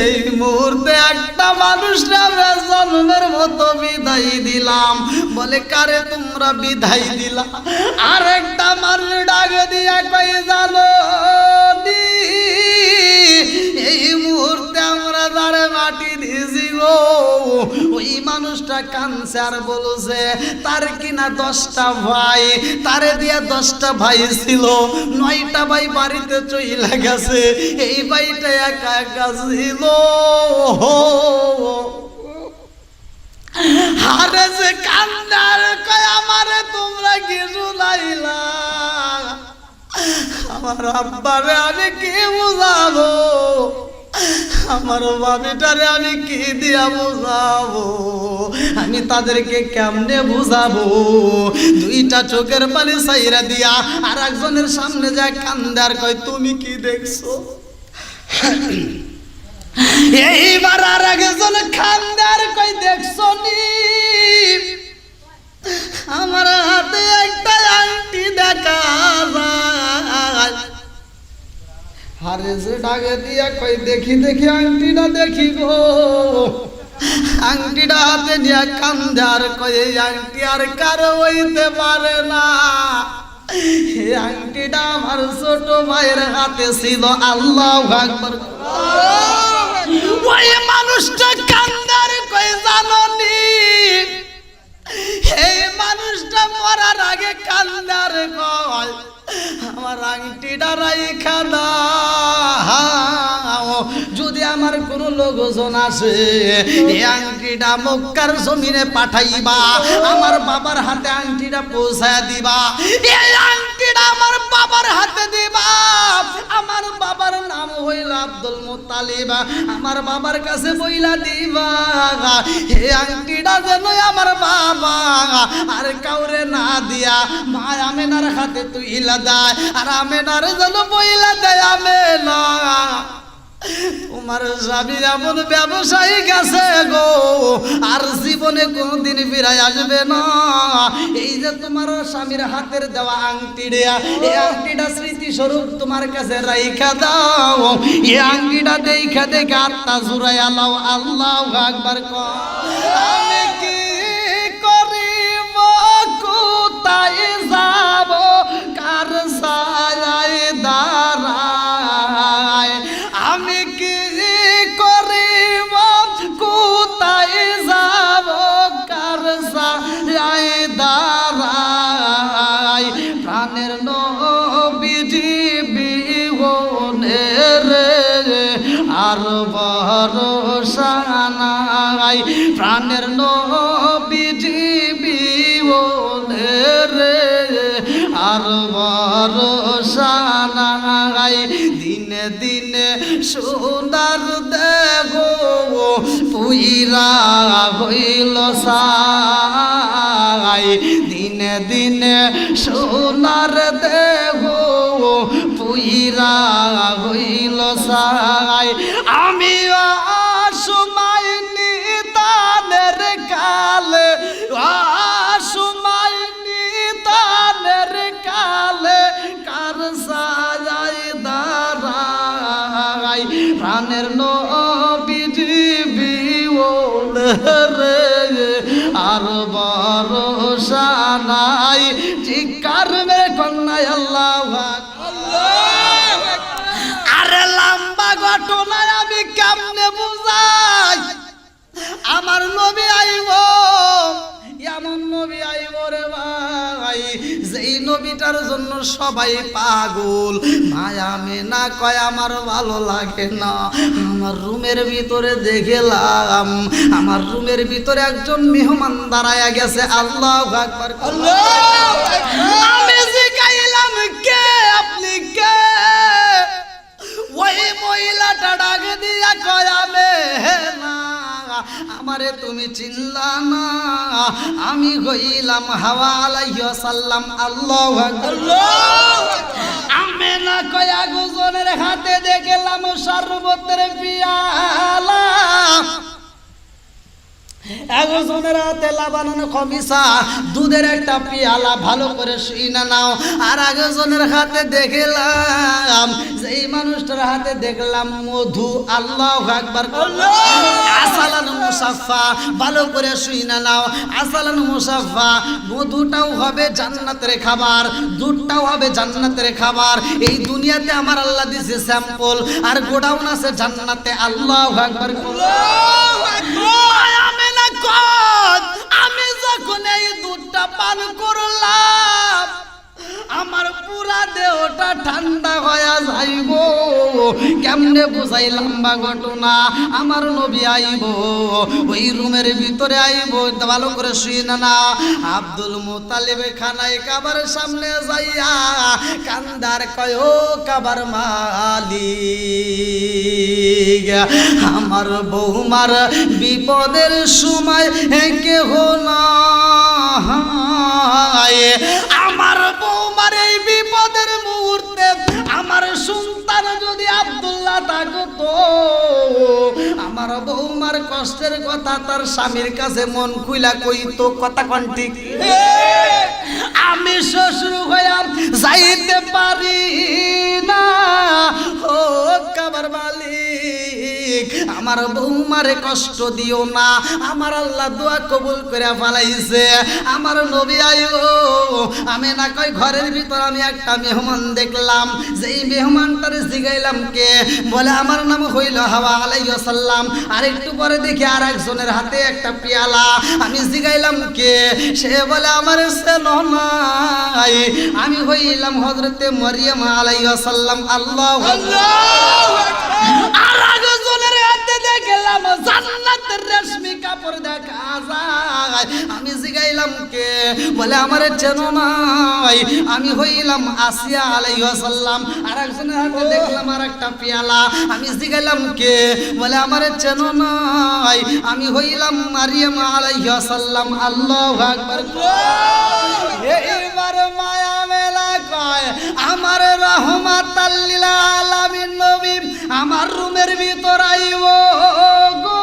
এই মুহূর্তে একটা মানুষরা আমরা জন্মের মতো বিদায় দিলাম। বলে কারে তোমরা বিদায় দিলা? আর একটা মানুষ ডাক দিয়া কই জানো এই মুহূর্তে আমরা যারে মাটি দিয়েছি গো, ওই মানুষটা কানছে আর বলছে তার কিনা 10টা ভাই, তারে দিয়া 10টা ভাই ছিল, 9টা ভাই বাড়িতে চইলা গেছে, এই ভাইটা একা একা ছিল। আরে যে কান্দার কয় আমারে তোমরা কি শুনাইলা, আমার আব্বারে আমি কি বুঝাবো, আমার বাবিটারে আমি কি দিয়া বুঝাবো, আমি তাদেরকে কেমনে বুঝাবো। 2টা চোখের পানি সাইরা দিয়া আর একজনের সামনে যায় কান্দার কয় তুমি কি দেখছো। এইবার আর একজন কান্দার কয় দেখছো নি আমার হাতে একটা আংটি দেখা যায়। আরে যে ডাকে দিয়া কই দেখি দেখি আংটিটা দেখি গো, আংটিটা হাতে নিয়ে কান্দার কই এই আংটি আর কারো হইতে পারে না, এই আংটিটা আমার ছোট ভাইয়ের হাতে ছিল। আল্লাহু আকবার। ওই মানুষটা কান্দার কই জাননি এই মানুষটা মরার আগে কান্দার কয় আমার আংটিটা রাইখা দাও, যদি আমার কোনো লোকজন আসে এই আংটিটা মক্কার জমিনে পাঠাইবা, আমার বাবার হাতে আংটিটা পৌঁছায় দিবা, এই আংটিটা আমার বাবার হাতে দিবা। আমার বাবার নাম হইল আব্দুল মুত্তালিব, আমার বাবার কাছে বইলা দিবা এই আংটিটা যেন আমার বাবা আর কাউরে না দিয়া মা আমেনার হাতে তুইলা দেয়, আর আমেনার যেন বইলা দেয় আমেনা তোমার স্বামী এমন ব্যবসায়ী গেছে গো আর জীবনে কোনদিন ফিরাই আসবে না। এই যে তোমার স্বামীর হাতের দেওয়া আংটি দেয়া, এই আংটিটা স্মৃতি স্বরূপ তোমার কাছে রাইখা দাও, এই আংটিটা দেখা দেখে আত্মা জুড়াইয়া লাও। আল্লাহু আকবার। আমি কি করিব কোথায় যাব কার ছায়ায় দাঁড়ায়, আমি কি করিব কোথায় যাব কার ছায়ায় দাঁড়ায়, প্রাণের নবীজি বিহনে রে আর ভরসা নাই, প্রাণের নবীজি বিহনে রে আর ভরসা নাই, দিনে দিনে সোনার দেহ পুইরা হইল সাই, দিনে দিনে সোনার দেহ পুইরা হইল সাই, আমি সময় নিতানের কালে সময় নিতানের কালে কার সাজাই দাঁড়াই, প্রাণের নবীজি বিওলে রে আর ভরসা নাই, চিৎকার মেরে কন্যায় আল্লাহু আকবার। আরে লম্বা ঘটনায় আমি কেমনে বুঝাই, আমার নবী আইব, এমন নবী আইব রে ভাই যেই নবীটার জন্য সবাই পাগল। মায়া মেনা কয় আমার ভালো লাগে না, আমার রুমের ভিতরে দেখলাম আমার রুমের ভিতরে একজন মেহমান দাঁড়ায়া গেছে। আল্লাহু আকবার। আমি জিজ্ঞাইলাম কে আপনি কে, মহিলাটা ডাক দিয়া কয় আমেনা আমারে তুমি চিনলা না, আমি হইলাম হাওয়া আলাইহিস সালাম। আল্লাহু আকবার। আমেনা কয় একজনের হাতে দেখলাম শরবতের পিয়ালা, একজনের হাতে লাবানানো খমিসা দুধের একটা পিয়ালা, ভালো করে শুইনা নাও। আর একজনের হাতে দেখলাম, যেই মানুষটার হাতে দেখলাম মধু। আল্লাহু আকবার। আসালান মুসাফফা, ভালো করে শুইনা নাও। আসালান মুসাফফা, মধুটাও হবে জান্নাতের খাবার, দুধটাও হবে জান্নাতের খাবার। এই দুনিয়াতে আমার আল্লাহ দিয়েছে স্যাম্পল, আর গোডাউন আছে জান্নাতে। আল্লাহু আকবার। আমি যখন এই দুধটা পান করলাম, আমার পুরা দেহটা ঠান্ডা হয়ে যাইব। কেমনে বুঝাই লম্বা ঘটনা, আমার নবী আইব, ওই রুমের ভিতরে আইব, ভালো করে শুনে না। আব্দুল মুতালিব খানায় কাবার সামনে যাইয়া কান্দার কয় ও কাবার মালিক, আমার বৌমার বিপদের সময় কেহ নাই, আমার বৌমার এই বিপদের মুহূর্তে আমার সন্তান যদি আব্দুল্লাহ থাকতো, আমার বৌমার কষ্টের কথা তার স্বামীর কাছে মন খুইলা কইতো। কথা কোন ঠিক? আমি শ্বশুর হইয়া যাইতে পারি না, ও কাবার মালিক আমার বৌমারে কষ্ট দিও না। আমার আল্লাহ দোয়া কবুল করে ফেলাইছে। আমার নবী আইও। আমি না কই ঘরের ভিতর আমি একটা মেহমান দেখলাম, যেই মেহমানটারে জিগাইলাম কে, বলে আমার নাম হইল হাওয়া আলাইহিস সালাম। আর একটু পরে দেখি আর একজনের হাতে একটা পেয়ালা, আমি জিগাইলাম কে, সে বলে আমার চেনো নাই, আমি হইলাম হযরতে মরিয়ম আলাইহিস সালাম। আল্লাহু আকবার। আর একজনের হাতে দেখলাম জান্নাতের রেশমি কাপড় দেখা যায়, আমি জিগাইলাম কে, বলে আমারে চেনো নাই, আমি হইলাম আসিয়া আলাইহিস সালাম। আর একজনের হাতে দেখলাম আর একটা পেয়ালা, আমি জিগাইলাম কে, বলে আমারে চেনো নাই, আমি হইলাম মারিয়াম আলাইহিস সালাম। আল্লাহু আকবার। এইবার মায়া মেলা কয় আমার রাহমাতাল লিল আলামিন নবী আমার রুমের ভিতর আইব গো।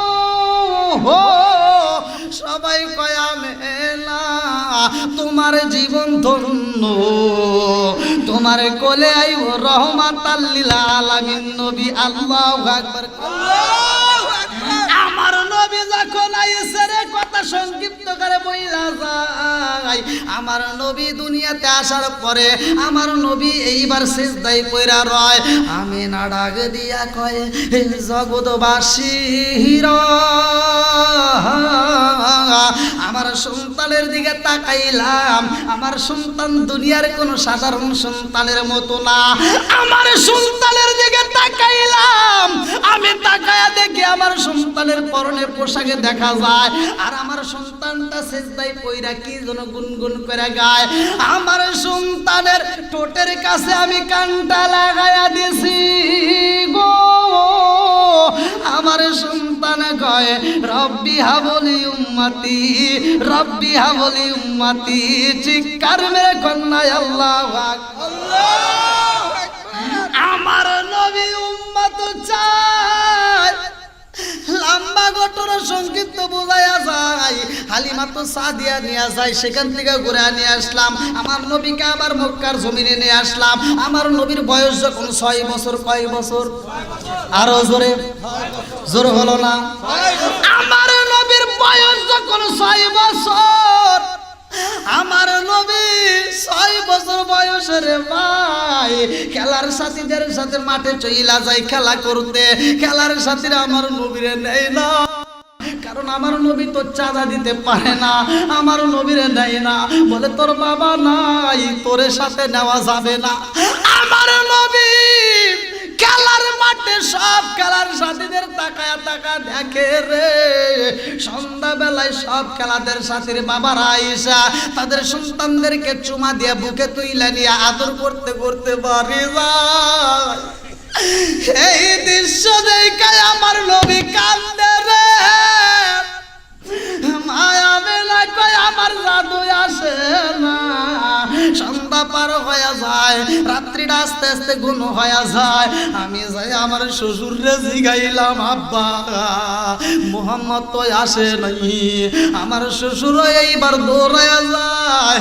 সবাই কয় আমেনা তোমার জীবন ধন্য, তোমার কোলে আইব রহমাতাল লিল আলামিন নবী। আল্লাহু আকবার। আমার নবী যখন আইছে রে, কথা সংক্ষিপ্ত করে বইলা যায়, আমার নবী দুনিয়াতে আসার পরে আমার নবী এইবার সিজদায় পইরা রয়। আমিনা ডাক দিয়া কয় জগৎবাসীরা, আমার সন্তানের দিকে তাকাইলাম, আমার সন্তান দুনিয়ার কোনো সাধারণ সন্তানের মতো না। আমার সন্তানের দিকে তাকাইলাম, আমি তাকায়া দেখি আমার সন্তানের পরনে পোশাকে দেখা যায়, আর আমার সন্তানটা সিজদায় পইরা কি যেন গুনগুন করে গায়। আমার সন্তানের ঠোঁটের কাছে আমি কানটা লাগায়া দিছি গো। আমার সন্তান কয় রব্বি হাবলি উম্মতি, রব্বি হাবলি উম্মতি, চিৎকার মেরে কন্যা আল্লাহু আকবার। আমার নবী উম্মত চায়। লম্বা ঘটনা সংক্ষিপ্ত বোঝায়া যায়। হালিমা তো সাদিয়া নিয়ে যায়, সেখান থেকে ঘুরে নিয়ে আসলাম। আমার নবীকে আবার মক্কার জমিনে নিয়ে আসলাম। আমার নবীর বয়স যখন 6 বছর। কয় বছর? আরো জোরে, জোর হলো না? আমার নবীর বয়স যখন 6 বছর, আমার নবী 6 বছর বয়সের ভাই খেলার সাথীদের সাথে মাঠে চইলা যায় খেলা করতে। খেলার সাথীরা আমার নবীরে নেয় না, কারণ আমার নবী তো চাঁদা দিতে পারে না। আমার নবীরে নেয় না, বলে তোর বাবা নাই, তোর সাথে নেওয়া যাবে না। আমার নবী খেলার মাঠে সব খেলার সাথীদের তাকায়া তাকা দেখে রে। সন্ধ্যা বেলায় সব খেলাদের সাথীর বাবারা আইসা তাদের সন্তানদেরকে চুমা দিয়ে বুকে তুইলা নিয়ে আদর করতে করতে বাড়ি যায়। এই দৃশ্য দেখে আমার নবী কান্দে রে। মায়া মেলা কয় আমার জাদু আসে না। সন্ধ্যা পার হয়ে যায়, রাত্রিটা আস্তে আস্তে গুণ হয়ে যায়। আমি যাই আমার শ্বশুরে জিগাইলাম, আব্বা মোহাম্মদ তো আসে নাই। আমার শ্বশুর এইবার দৌড়াইয়া যায়,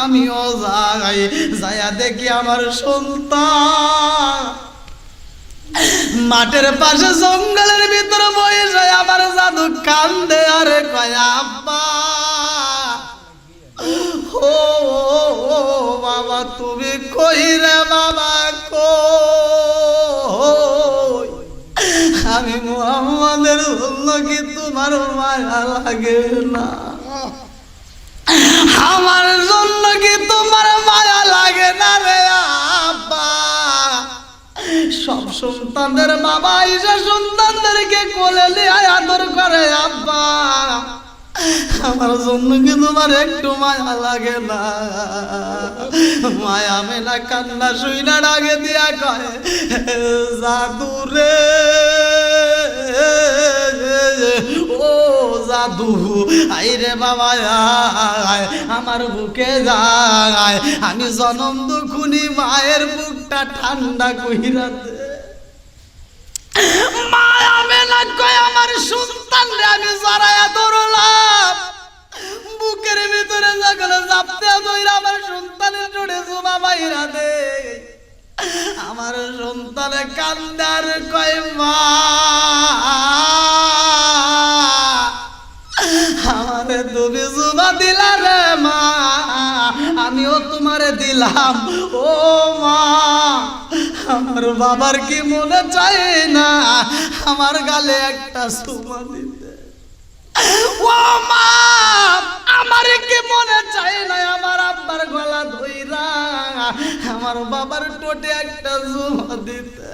আমিও যাই। যাইয়া দেখি আমার সন্তান মাঠের পাশে জঙ্গলের ভিতরে বসে আমার জাদু কান্দে আরে কয়, আব্বা ও বাবা তুমি কই রে বাবা কই? আমি মুহাম্মাদের জন্য কি তোমার মায়া লাগে না? আমার জন্য কি তোমার মায়া লাগে না রে আব্বা? সব সন্তানদের বাবা এসে সন্তানদেরকে কোলে নিয়ে আদর করে, আব্বা আমার জন্য কি তোমার একটু মায়া লাগে না? মায়া মেলা কান্না শুইনা ডাকে দিয়া কয়, জাদু রে ও জাদু আইরে বাবা আয় আমার বুকে যায়। আমি জনম দুখুনি মায়ের বুকটা ঠান্ডা কইরা দে। মায়া মেলা কয় আমার সন্তান রে আমি জড়াইয়া ধরলাম, বুকের ভিতরে যখন চাপতে ধইরা আমার সন্তানের জোড়ে জুবা বাইরা দে। আমার সন্তানে কান্দার কয়, মা আমারে তুমি জুবা দিলা রে মা, আমিও তোমারে দিলাম। ও মা আমার বাবার কি মনে চায় না আমার গালে একটা চুমা দিতে? ও মা আমার কি মনে চায় না আমার আব্বার গলা ধইরা আমার বাবার টোটে একটা চুমা দিতে?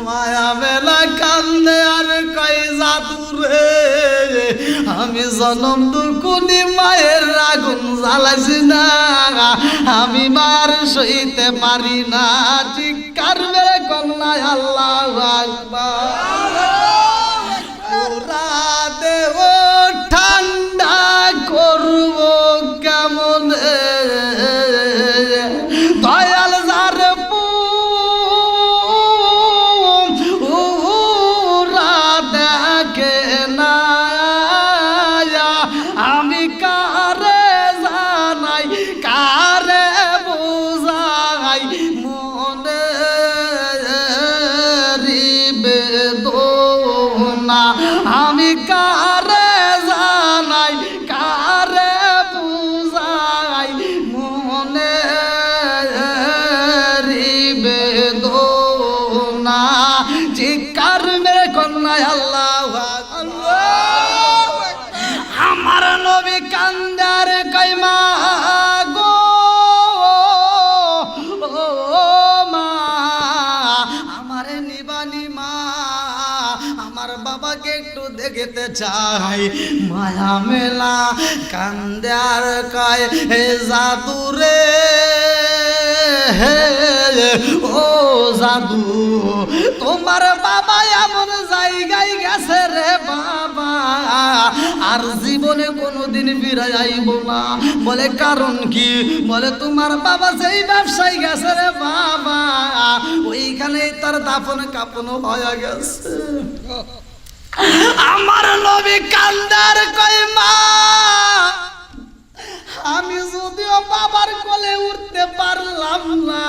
মায়া মেলা কান্দে আর কয়, জাদু রে আমি জনম দুকুনি মায়ের আগুন জ্বালাইছি না, আমি মার সইতে পারি না। চিৎকার মেরে কন্যায় আল্লাহু আকবার। ওরা দেব ঠান্ডা করব কেমন দয়াল যার পুরা দেখে না, আমি কারে জানাই কারে বুঝাই মনে বেদনা, আমি কারে জানাই কারে বুঝাই মনে বেদনা। চিৎকার মেরে কন্যায় আল্লাহু আকবার। আমার নবী কান্দার কইমা গো ও মা আমারে নিবানি মা, আমার বাবাকে একটু দেখতে চাই। মায়া মেলা কান্দার কয়, জাদু রে ও জাদু তোমার বাবা এমন জায়গায় গেছে রে বাবা আর জীবনে কোনোদিন ফিরে আইব না। বলে কারণ কি? বলে তোমার বাবা যেই ব্যবসায় গেছে রে বাবা ওইখানেই তার দাফন কাফন হয়ে গেছে। আমার নবী কান্দার কয়, মা আমি যদিও বাবার কোলে উঠতে পারলাম না,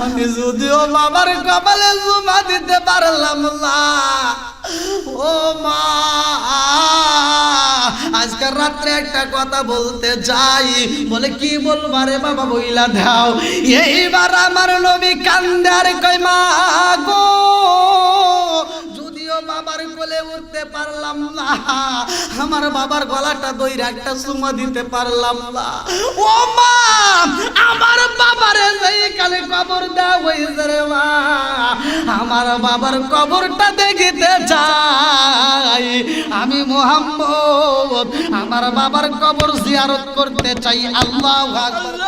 আমি যদিও বাবার কপালে জুমা দিতে পারলাম না, ও মা আজকের রাত্রে একটা কথা বলতে যাই। বলে কি বলবা রে বাবা? বইলা দাও। এইবার আমার নবী কান্দার কয়, মা গো যদিও বাবার কোলে উঠতে পারলাম না, আমার বাবার গলাটা দইরা একটা চুমা দিতে পারলাম না, ও মা আমার বাবারে যেইখানে কবর দেওয়া হয়েছে রে মা, আমার বাবার কবরটা দেখিতে চাই। আমি মুহাম্মদ আমার বাবার কবর জিয়ারত করতে চাই। আল্লাহু আকবার।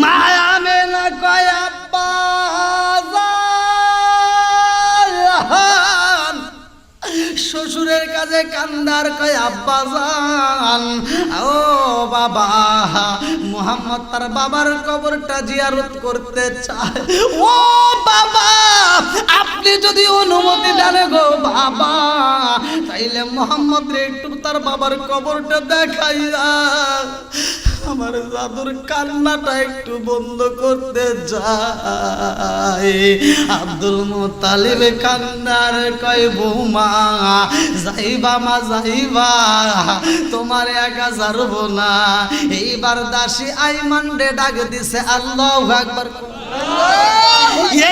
মায়া মেলা কয়, আব্বা শ্বশুরের কাছে কান্দার কয় আব্বা জান ও বাবা মুহাম্মদ তার বাবার কবরটা জিয়ারত করতে চায়। ও বাবা আপনি যদি অনুমতি দেন গো বাবা তাইলে মুহাম্মদ রে একটু তার বাবার কবরটা দেখাইয়া আমার দাদুর কান্নাটা একটু বন্ধ করতে যায়। আব্দুল মুত্তালিব কান্নার কয় বৌমা যাইবা মা যাইবা তোমার একা ছাড়বো না। এইবার দাসী আইমান রে ডাক দিছে আল্লাহু আকবার।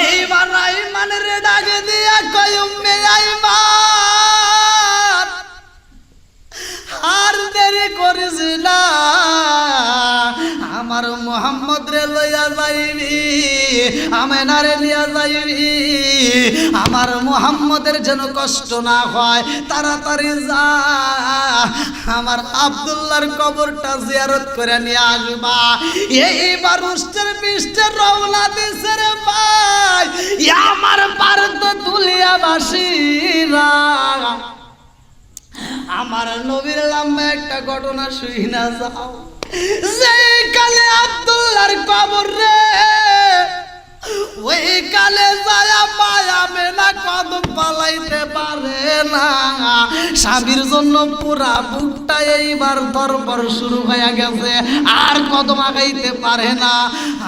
এইবার আইমান রে ডাক দিয়া কয় উম্মে আইমান আর দেরি করিস না আমার মুহাম্মদ রে লইয়া যাইবি আমেনারে লিয়া যাইবি আমার মুহাম্মদের যেন কষ্ট না হয় তাড়াতাড়ি যা আমার আব্দুল্লাহর কবরটা জিয়ারত করে নিয়ে আসবা। এইবার উষ্টের পিষ্টের রওনা দিছে রে ভাই আমার ভারত তুলিয়া বাসীরা আমার নবীর লম্বা একটা ঘটনা শুইনা যাও। যেই কালে আব্দুল্লাহর কবর রে ওই কালে যায় মায়া মেনা কদম পালাইতে পারে না। স্বামীর জন্য পুরা বুকটা এইবার দরবার শুরু হয়ে গেছে আর কদম আগাইতে পারে না।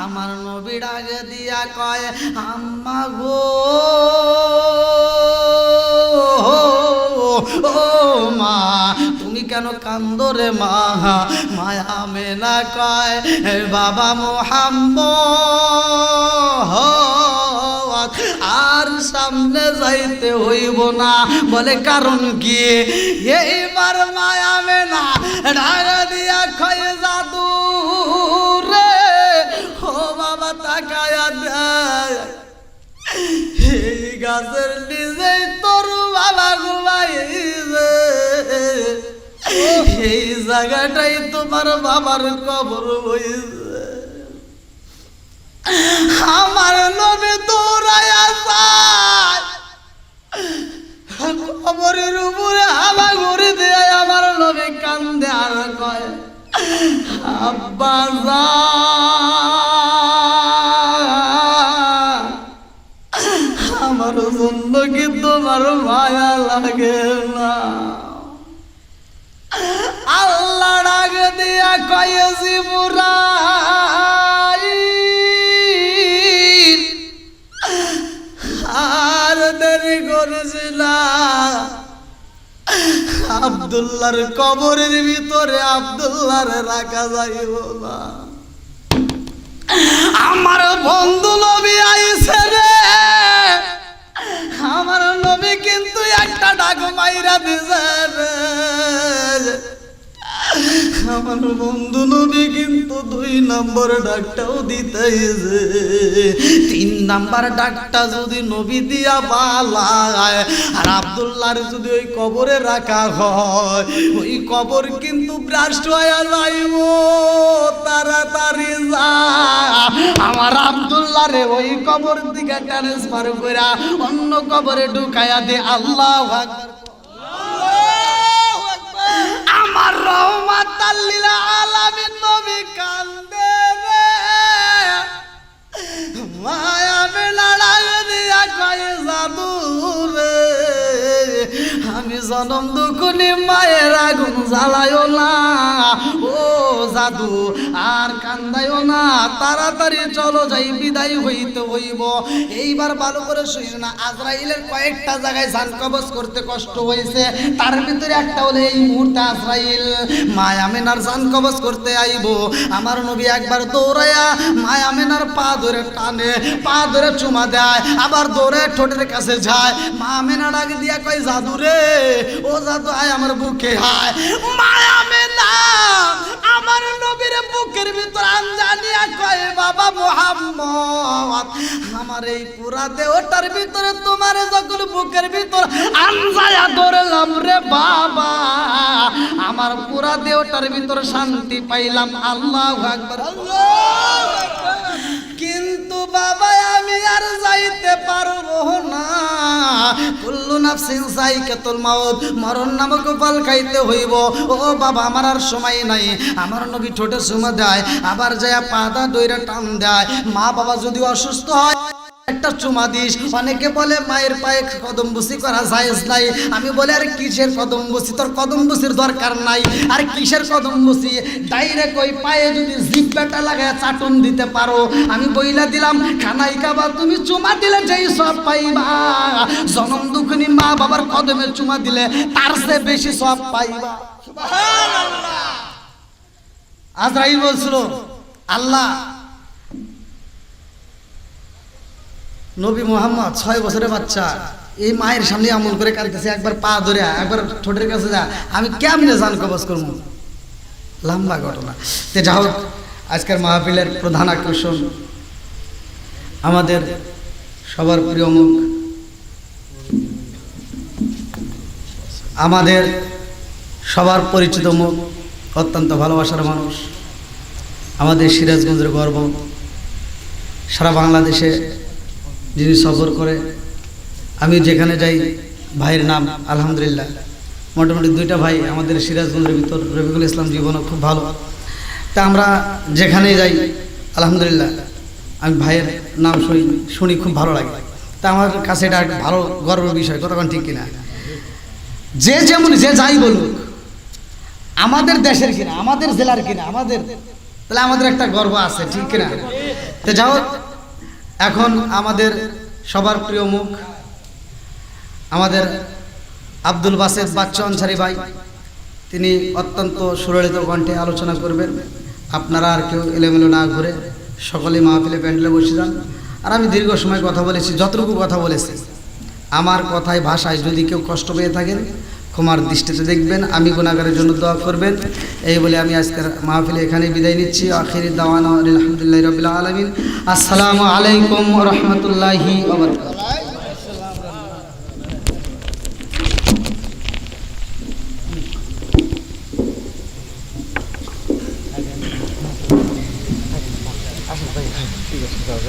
আমার নবী ডাকে দিয়া কয় আম্মা গো ও মা তুমি কেন কান্দো রে মা। মায়া মেনা কয় বাবা মুহাম্মদ আর সামনে যাইতে হইব না। বলে কারণ কি? এইবার মায়া মেনা ঢাকা দিয়া কয় জাদু রে ও বাবা তাকায়া দেয় এই গাছের নিজেই তোর বাবা ঘুমাইছে এই জায়গাটাই তোমার বাবার কবর হইছে। আমার নবী দৌড়াইয়া যায় কবরের উপরে হাওয়া ঘুরে দিয়ে আমার নবী কান্দে আর কয় আব্বা আমার জন্য কি তোমার মায়া লাগে না? আল্লাহ ডাক দিয়া কয় জিবরাইল আর দেরি করিস না আব্দুল্লাহর কবরের ভিতরে আব্দুল্লাহর রাখা যাইব না। আমার বন্ধু নবী আইছে রে আমার নবী কিন্তু একটা ডাক মাইরা দিছে রে। আমার বন্ধু নবী কিন্তু 2 নম্বর ডাকটাও দিতেছে। 3 নাম্বার ডাকটা যদি নবী দিয়া বালায় আর আব্দুল্লাহর যদি ওই কবরে রাখা হয় ওই কবর কিন্তু ভ্রষ্ট হয়ে যাইব। তাড়াতাড়ি যা আমার আব্দুল্লাহরে ওই কবর দিকে ট্রান্সফার কইরা অন্য কবরে ঢুকায়া দে। আল্লাহু আকবার। আমার রহমাতাল লিল আলামিন নবী কান্দে রে মায়া মেলা ডাক দিয়া কয় জাদু রে আমি জনম দুকুনি মায়ের আগুন জ্বালায়ও না। ও জাদু আর কান্দায়ও না তাড়াতাড়ি চলো যাই বিদায় হইতে হইব। এইবার ভালো করে শুইন না আজরাইলের কয়েকটা জায়গায় জান কবজ করতে কষ্ট হয়েছে তার ভিতরে একটা হলো এই মুহূর্তে আজরাইল মায়া মেনার জান কবজ করতে আইব। আমার নবী একবার দৌড়ায়া মায়া মেনার পা ধরে টানে পা ধরে চুমা দেয় আবার দৌড়ে ঠোঁটের কাছে যায়। মা মেনা ডাক দিয়া কয় জাদু রে ও জাদু আয় আমার বুকে হায়। মায়া মেনা আমার নবীর বুকের ভিতর আনজানিয়া কয় বাবা মুহাম্মদ আমার এই পুরা দেহটার ভিতরে তোমার যখন বুকের ভিতর আনজায়া ধরলাম রে বাবা আমার পুরা দেহটার ভিতর শান্তি পাইলাম। আল্লাহু আকবার। কিন্তু বাবা আমি আর যাইতে পারবো না, কুল্লু নাফসিন যায়কাতুল মাউত, মরণ নামক ফল খাইতে হইব। ও বাবা আমার আর সময় নাই। আমার নবী ঠোঁটে চুমা দেয়, আবার যায় পাদা দইরা টান দেয়। মা বাবা যদি অসুস্থ হয় একটা চুমা দিস। অনেকে বলে মায়ের পায়ে কদম বুসি করা জায়েজ নাই। আমি বলি আর কিসের কদম বুসি, তোর কদম বুসির দরকার নাই। আর কিসের কদম বুসি, ডাইরেক্ট ওই পায়ে যদি জিব্বাটা লাগায় চাটন দিতে পারো, আমি বইলা দিলাম খানাই কাবা তুমি চুমা দিলে যেই সব পাইবা, জনম দুঃখিনী মা বাবার কদমে চুমা দিলে তার চেয়ে বেশি সব পাইবা। সুবহানাল্লাহ। আজরাইল বলছিল আল্লাহ নবী মোহাম্মদ 6 বছরের বাচ্চা এই মায়ের সামনে আমল করে কাঁদতেছে, একবার পা ধরে একবার ঠোঁটের কাছে যা, আমি কেমনে জান কবজ করবো। লম্বা ঘটনা। তো যা হোক, আজকের মাহফিলের প্রধান আকর্ষণ আমাদের সবার প্রিয় মুখ, আমাদের সবার পরিচিত মুখ, অত্যন্ত ভালোবাসার মানুষ, আমাদের সিরাজগঞ্জের গর্ব, সারা বাংলাদেশে যিনি সফর করে। আমি যেখানে যাই ভাইয়ের নাম আলহামদুলিল্লাহ, মোটামুটি 2টা ভাই আমাদের সিরাজগঞ্জের ভিতর, রফিকুল ইসলাম জীবনও খুব ভালো। তা আমরা যেখানে যাই আলহামদুলিল্লাহ আমি ভাইয়ের নাম শুনি খুব ভালো লাগে। তা আমার কাছে এটা ভালো গর্বের বিষয়, কতক্ষণ ঠিক কিনা। যে যেমন যে যাই বলুক, আমাদের দেশের কিনা, আমাদের জেলার কিনা, আমাদের, তাহলে আমাদের একটা গর্ব আছে, ঠিক কিনা। তো যাও, এখন আমাদের সবার প্রিয় মুখ আমাদের আব্দুল বাসেত বাচ্চু আনসারী ভাই, তিনি অত্যন্ত সুললিত কণ্ঠে আলোচনা করবেন। আপনারা আর কেউ এলোমেলো না ঘুরে সকলে মাহফিলে প্যান্ডেলে বসে যান। আর আমি দীর্ঘ সময় কথা বলেছি, যতটুকু কথা বলেছি আমার কথায় ভাষায় যদি কেউ কষ্ট পেয়ে থাকেন ক্ষমার দৃষ্টিতে দেখবেন, আমি গুনাহগারের জন্য দোয়া করবেন। এই বলে আমি আজকের মাহফিলে এখানে বিদায় নিচ্ছি। আখিরি দাওয়ানা আলহামদুলিল্লাহি রাব্বিল আলামিন। আসসালামু আলাইকুম ওয়া রাহমাতুল্লাহি ওয়া বারাকাতুহু। ঠিক আছে।